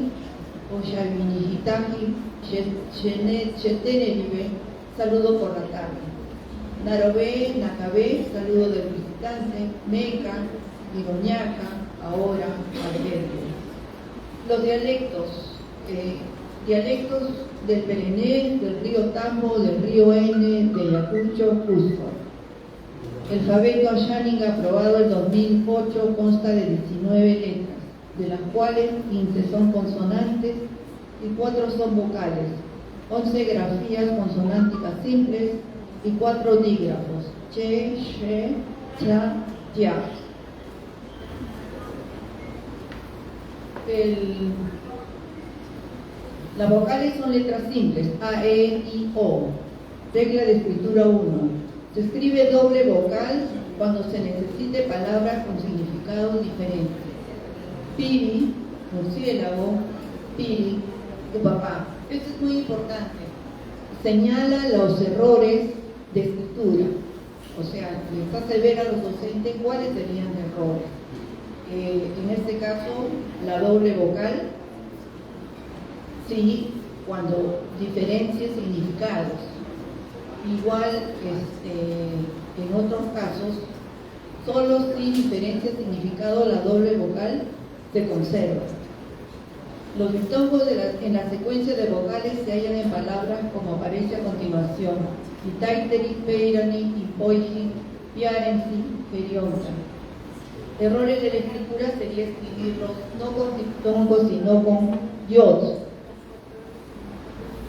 Oyavinijitaji, Cheteneribe, saludo por la tarde. Narobé, Nacabé, saludo del visitante. Meca, Iroñaca, ahora, albergue. Los dialectos. Dialectos del Perené, del río Tambo, del río N, de Ayacucho, Cusco. El alfabeto ashánica aprobado en 2008 consta de 19 letras, de las cuales 15 son consonantes y 4 son vocales, 11 grafías consonánticas simples y 4 dígrafos, che, she, cha, tia. Las vocales son letras simples, A, E, I, O. Regla de escritura 1. Se escribe doble vocal cuando se necesite palabras con significados diferentes. Piri, murciélago, piri, tu papá. Esto es muy importante. Señala los errores de escritura. O sea, les hace ver a los docentes cuáles serían errores. En este caso, la doble vocal, sí, cuando diferencia significados. Igual, en otros casos, solo si diferencia significado la doble vocal se conserva. Los diptongos en la secuencia de vocales se hallan en palabras como aparece a continuación: Itaiteri, Peirani, Ipoiji, Piarensi, Perionta. Errores de la escritura sería escribirlos no con diptongos sino con yods.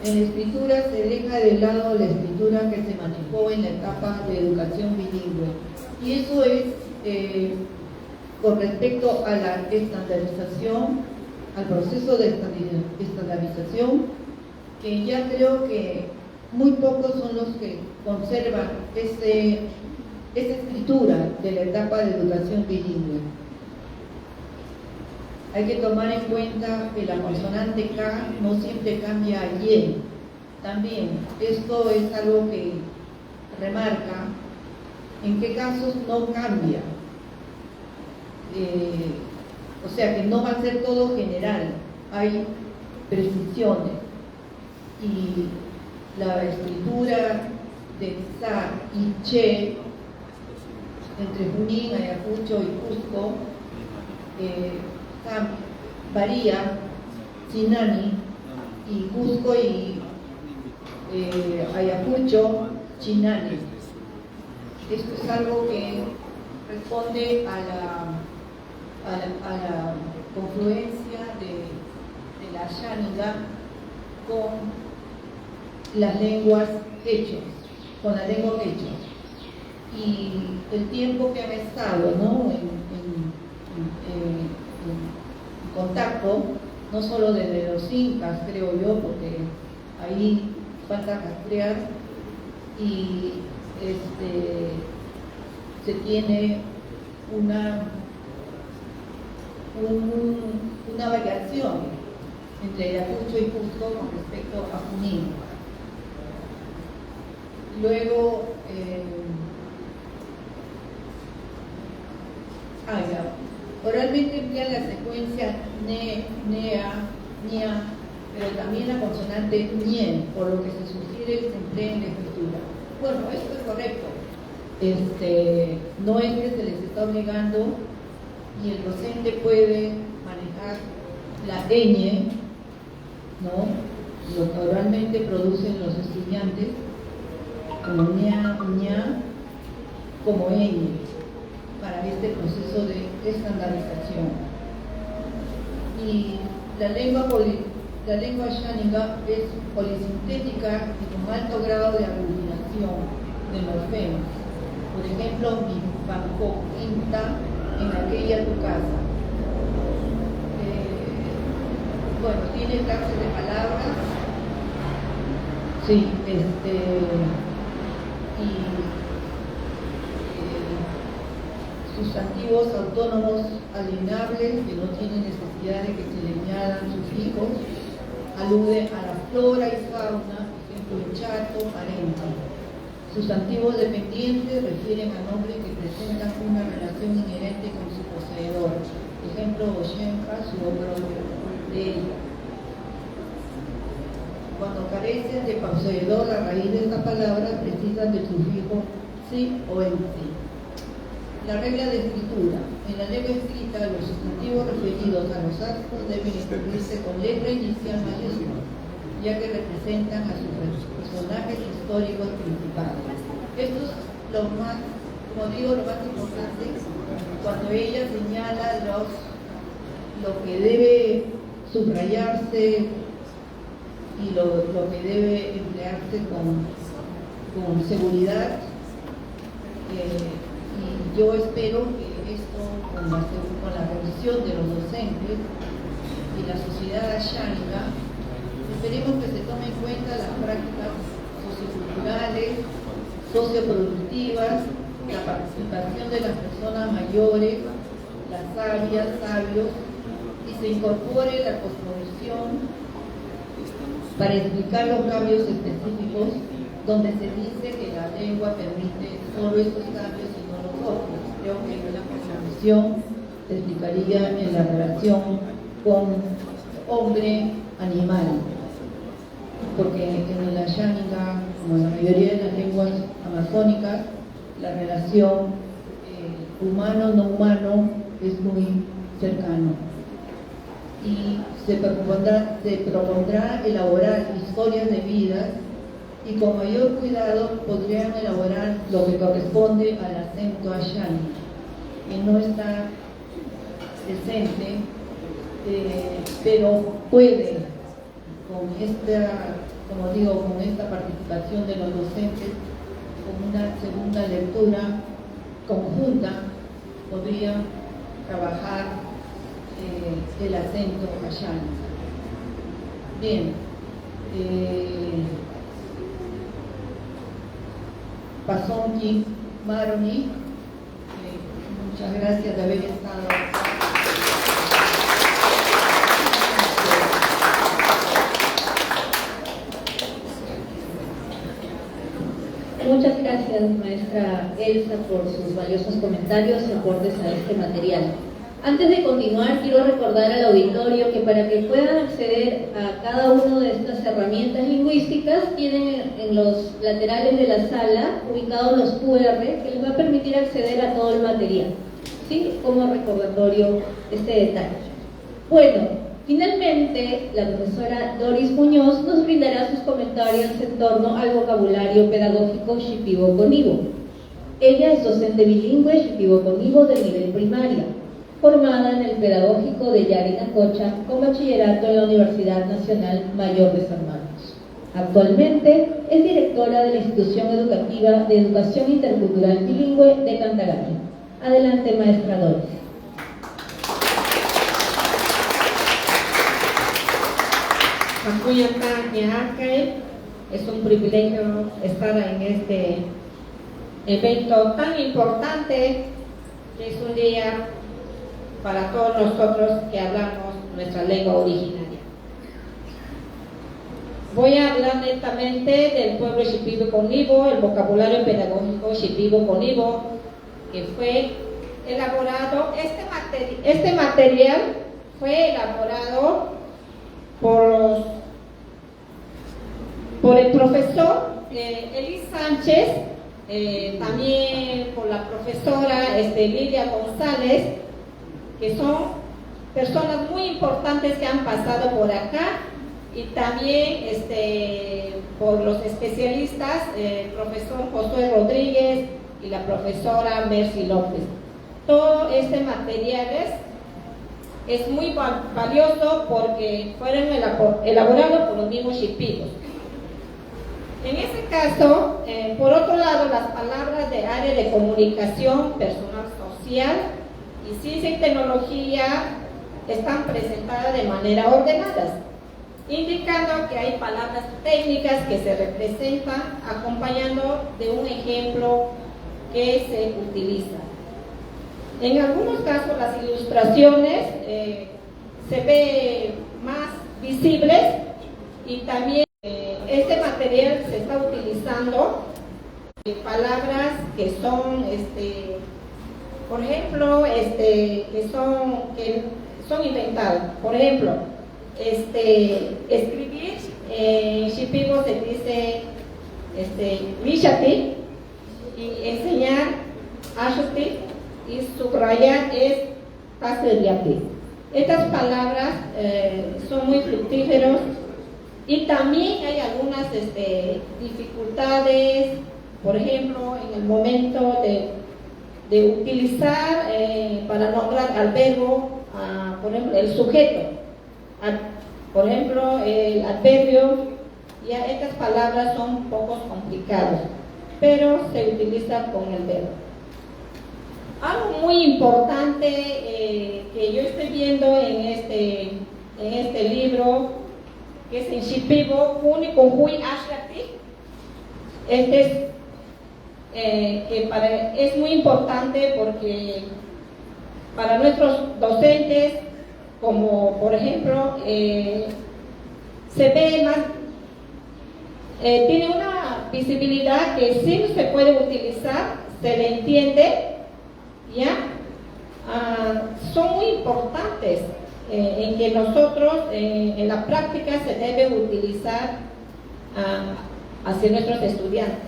En la escritura se deja de lado la escritura que se manejó en la etapa de educación bilingüe. Y eso es con respecto a la estandarización, al proceso de estandarización, que ya creo que muy pocos son los que conservan esa escritura de la etapa de educación bilingüe. Hay que tomar en cuenta que la consonante K no siempre cambia a Y. También, esto es algo que remarca en qué casos no cambia. O sea que no va a ser todo general, hay precisiones. Y la escritura de Sa y Che entre Junín, Ayacucho y Cusco varía. Chinani y Cusco y Ayacucho, Chinani. Esto es algo que responde a la confluencia de la Yániga con las lenguas quechuas, con la lengua quechua. Y el tiempo que han estado, ¿no?, en contacto, no solo desde los incas, creo yo, porque ahí falta rastrear, y se tiene una variación entre Ayacucho y Cusco con respecto a Junín. Luego, oralmente emplean la secuencia nea, nia, pero también la consonante ñe, por lo que se sugiere que se emplee en la escritura. Bueno, esto es correcto. No es que se les está obligando, y el docente puede manejar la ñ, ¿no?, lo que oralmente producen los estudiantes, como ña, ña, como ñ para este proceso de estandarización. Y la lengua Xáninga es polisintética y con alto grado de aglutinación de morfemas. Por ejemplo, mi banco quinta en aquella tu casa. Bueno, tiene clases de palabras. Sí, sustantivos autónomos alienables que no tienen necesidad de que se le añadan sufijos, alude a la flora y fauna, por ejemplo, chato, parente. Sustantivos dependientes refieren a nombres que presentan una relación inherente con su poseedor, por ejemplo, Oshenka, su hombro de ella. Cuando carecen de poseedor, la raíz de esta palabra precisan del sufijo sí o en sí. La regla de escritura. En la lengua escrita, los sustantivos referidos a los actos deben escribirse con letra inicial mayúscula, ya que representan a sus personajes históricos principales. Esto es lo más, como digo, lo más importante cuando ella señala lo que debe subrayarse y lo que debe emplearse con seguridad. Y yo espero que esto, con la revisión de los docentes y la sociedad xánica, esperemos que se tome en cuenta las prácticas socioculturales, socioproductivas, la participación de las personas mayores, las sabias, sabios, y se incorpore la cosmovisión para explicar los cambios específicos donde se dice que la lengua permite solo estos cambios y no los otros. Creo que en la cosmovisión se explicaría en la relación con hombre-animal, porque en la xánica, como en la mayoría de las lenguas amazónicas, la relación humano-no humano es muy cercano. Y se propondrá elaborar historias de vidas y con mayor cuidado podrían elaborar lo que corresponde al acento xánico, que no está presente, pero puede, con esta participación de los docentes, con una segunda lectura conjunta, podría trabajar el acento xánico. Bien, Pasonki Maroni, muchas gracias de haber estado. Muchas gracias, maestra Elsa, por sus valiosos comentarios y aportes a este material. Antes de continuar, quiero recordar al auditorio que para que puedan acceder a cada una de estas herramientas lingüísticas, tienen en los laterales de la sala ubicados los QR que les va a permitir acceder a todo el material, ¿sí? Como recordatorio este detalle. Bueno, finalmente, la profesora Doris Muñoz nos brindará sus comentarios en torno al vocabulario pedagógico Shipibo-Conibo. Ella es docente bilingüe Shipibo-Conibo de nivel primaria, formada en el Pedagógico de Yarinacocha con bachillerato en la Universidad Nacional Mayor de San Marcos. Actualmente es directora de la Institución Educativa de Educación Intercultural Bilingüe de Cantagallo. Adelante, maestra Doris. Es un privilegio estar en este evento tan importante, que es un día para todos nosotros que hablamos nuestra lengua originaria. Voy a hablar netamente del pueblo Shipibo-Conibo, el vocabulario pedagógico Shipibo-Conibo, que fue elaborado, este material fue elaborado por el profesor Elis Sánchez, también por la profesora Lidia González, que son personas muy importantes que han pasado por acá, y también por los especialistas, el profesor Josué Rodríguez, y la profesora Mercy López. Todo este material es muy valioso porque fueron elaborados por los mismos shipigos. En ese caso, por otro lado, las palabras de área de comunicación, personal social y ciencia y tecnología están presentadas de manera ordenada, indicando que hay palabras técnicas que se representan acompañando de un ejemplo que se utiliza. En algunos casos las ilustraciones se ven más visibles y también este material se está utilizando palabras que son, por ejemplo, que son inventadas. Por ejemplo, escribir en shipibo se dice Mishati, y enseñar Ashuti, y subrayar es Taseliati. Estas palabras son muy fructíferos y también hay algunas dificultades, por ejemplo, en el momento de utilizar para nombrar al verbo, por ejemplo, el sujeto. Por ejemplo, el adverbio, ya estas palabras son un poco complicadas, pero se utilizan con el verbo. Algo muy importante que yo estoy viendo en este libro, que es en shipibo, Kuni con Hui Ashrati, es muy importante porque para nuestros docentes, como por ejemplo, se ve más, tiene una visibilidad que sí se puede utilizar, se le entiende, ¿ya? Son muy importantes en que nosotros en la práctica se debe utilizar hacia nuestros estudiantes.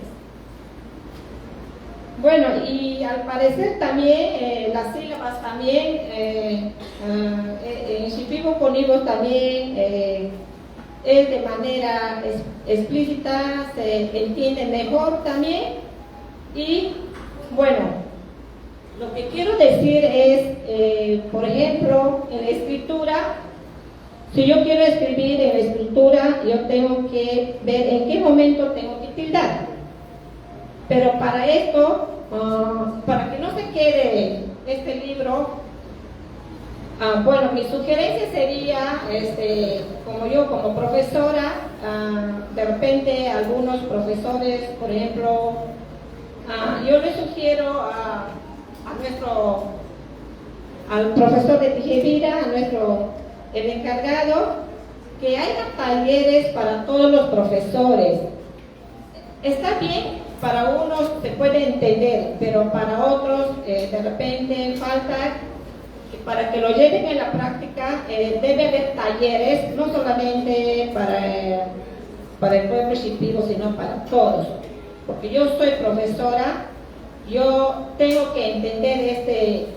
Bueno, y al parecer también las sílabas también en shipibo Conibos también es de manera explícita, se entiende mejor también. Y bueno, lo que quiero decir es, por ejemplo, en la escritura, si yo quiero escribir en la escritura, yo tengo que ver en qué momento tengo que tildar. Pero para esto, para que no se quede este libro, bueno, mi sugerencia sería, como yo como profesora, de repente algunos profesores, por ejemplo, yo les sugiero al profesor de Tijevira, el encargado, que haya talleres para todos los profesores. Está bien, para unos se puede entender, pero para otros de repente falta, para que lo lleven en la práctica, debe haber talleres, no solamente para el pueblo shipibo, sino para todos. Porque yo soy profesora, yo tengo que entender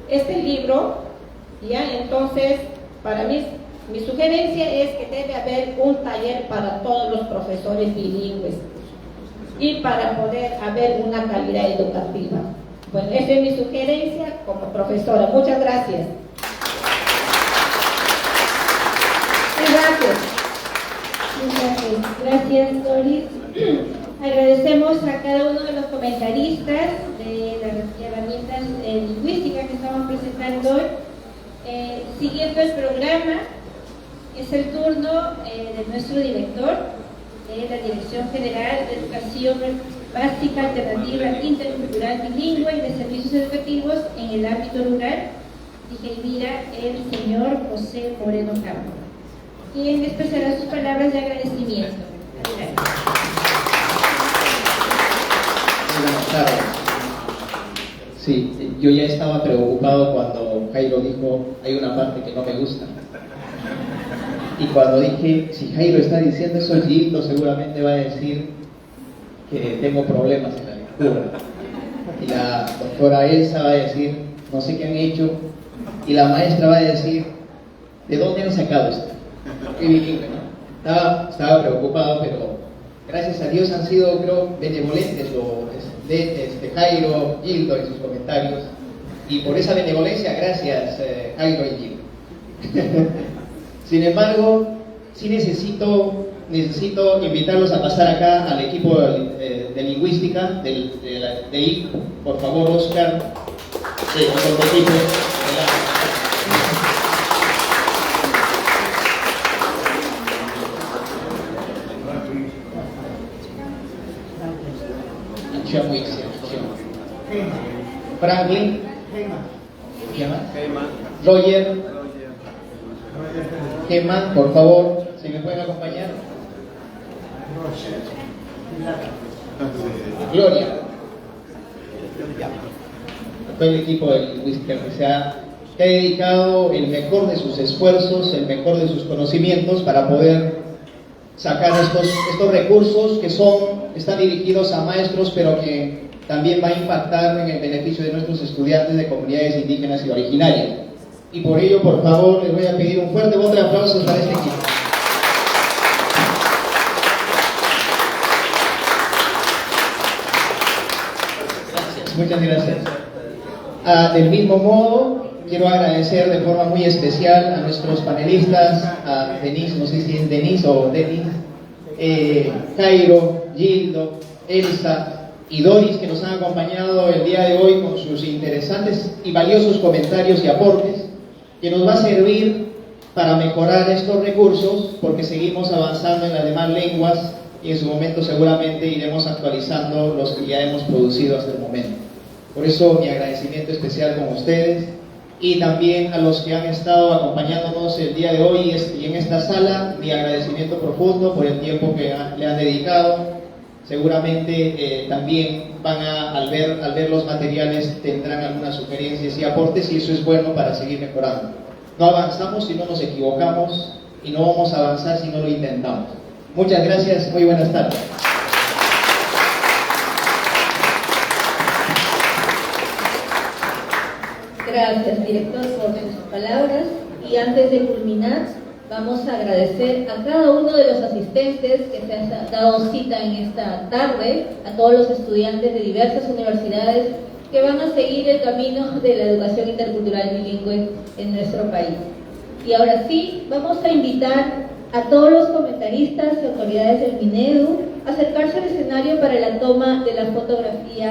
este libro, ¿ya? Entonces, para mí, mi sugerencia es que debe haber un taller para todos los profesores bilingües y para poder haber una calidad educativa. Bueno, esa es mi sugerencia como profesora. Muchas gracias. Gracias, Doris. Agradecemos a cada uno de los comentaristas de las herramientas lingüísticas que estamos presentando hoy. Siguiendo el programa, es el turno de nuestro director de la Dirección General de Educación Básica, Alternativa, Intercultural, Bilingüe y de Servicios Educativos en el ámbito rural, Tijevira, el señor José Moreno Campo, quien expresará sus palabras de agradecimiento. Adelante. Buenas tardes. Sí, yo ya estaba preocupado cuando Jairo dijo, hay una parte que no me gusta. Y cuando dije, si Jairo está diciendo eso, Gildo seguramente va a decir que tengo problemas en la lectura. Y la doctora Elsa va a decir, no sé qué han hecho. Y la maestra va a decir, ¿de dónde han sacado esto? Qué bilingüe, ¿no? Estaba preocupado, gracias a Dios han sido, creo, benevolentes Jairo, Gildo en sus comentarios, y por esa benevolencia, gracias Jairo y Gildo. Sin embargo, sí necesito invitarlos a pasar acá al equipo de lingüística de IC. Por favor, Oscar, equipo. Franklin, Roger, Gemma, por favor, si me pueden acompañar. Gloria. Todo el equipo de lingüística que ha dedicado el mejor de sus esfuerzos, el mejor de sus conocimientos para poder sacar estos recursos que están dirigidos a maestros, pero que también va a impactar en el beneficio de nuestros estudiantes de comunidades indígenas y originarias. Y por ello, por favor, les voy a pedir un fuerte voto de aplausos para este equipo. Gracias, muchas gracias. Del mismo modo, quiero agradecer de forma muy especial a nuestros panelistas, a Denise, no sé si es Denise o Denise, Jairo, Gildo, Elsa y Doris, que nos han acompañado el día de hoy con sus interesantes y valiosos comentarios y aportes, que nos va a servir para mejorar estos recursos, porque seguimos avanzando en las demás lenguas y en su momento seguramente iremos actualizando los que ya hemos producido hasta el momento. Por eso mi agradecimiento especial con ustedes, y también a los que han estado acompañándonos el día de hoy y en esta sala, mi agradecimiento profundo por el tiempo que le han dedicado. Seguramente también al ver los materiales tendrán algunas sugerencias y aportes, y eso es bueno para seguir mejorando. No avanzamos si no nos equivocamos, y no vamos a avanzar si no lo intentamos. Muchas gracias, muy buenas tardes. Gracias, director, por sus palabras. Y antes de culminar, vamos a agradecer a cada uno de los asistentes que se han dado cita en esta tarde, a todos los estudiantes de diversas universidades que van a seguir el camino de la educación intercultural bilingüe en nuestro país. Y ahora sí, vamos a invitar a todos los comentaristas y autoridades del Minedu a acercarse al escenario para la toma de la fotografía.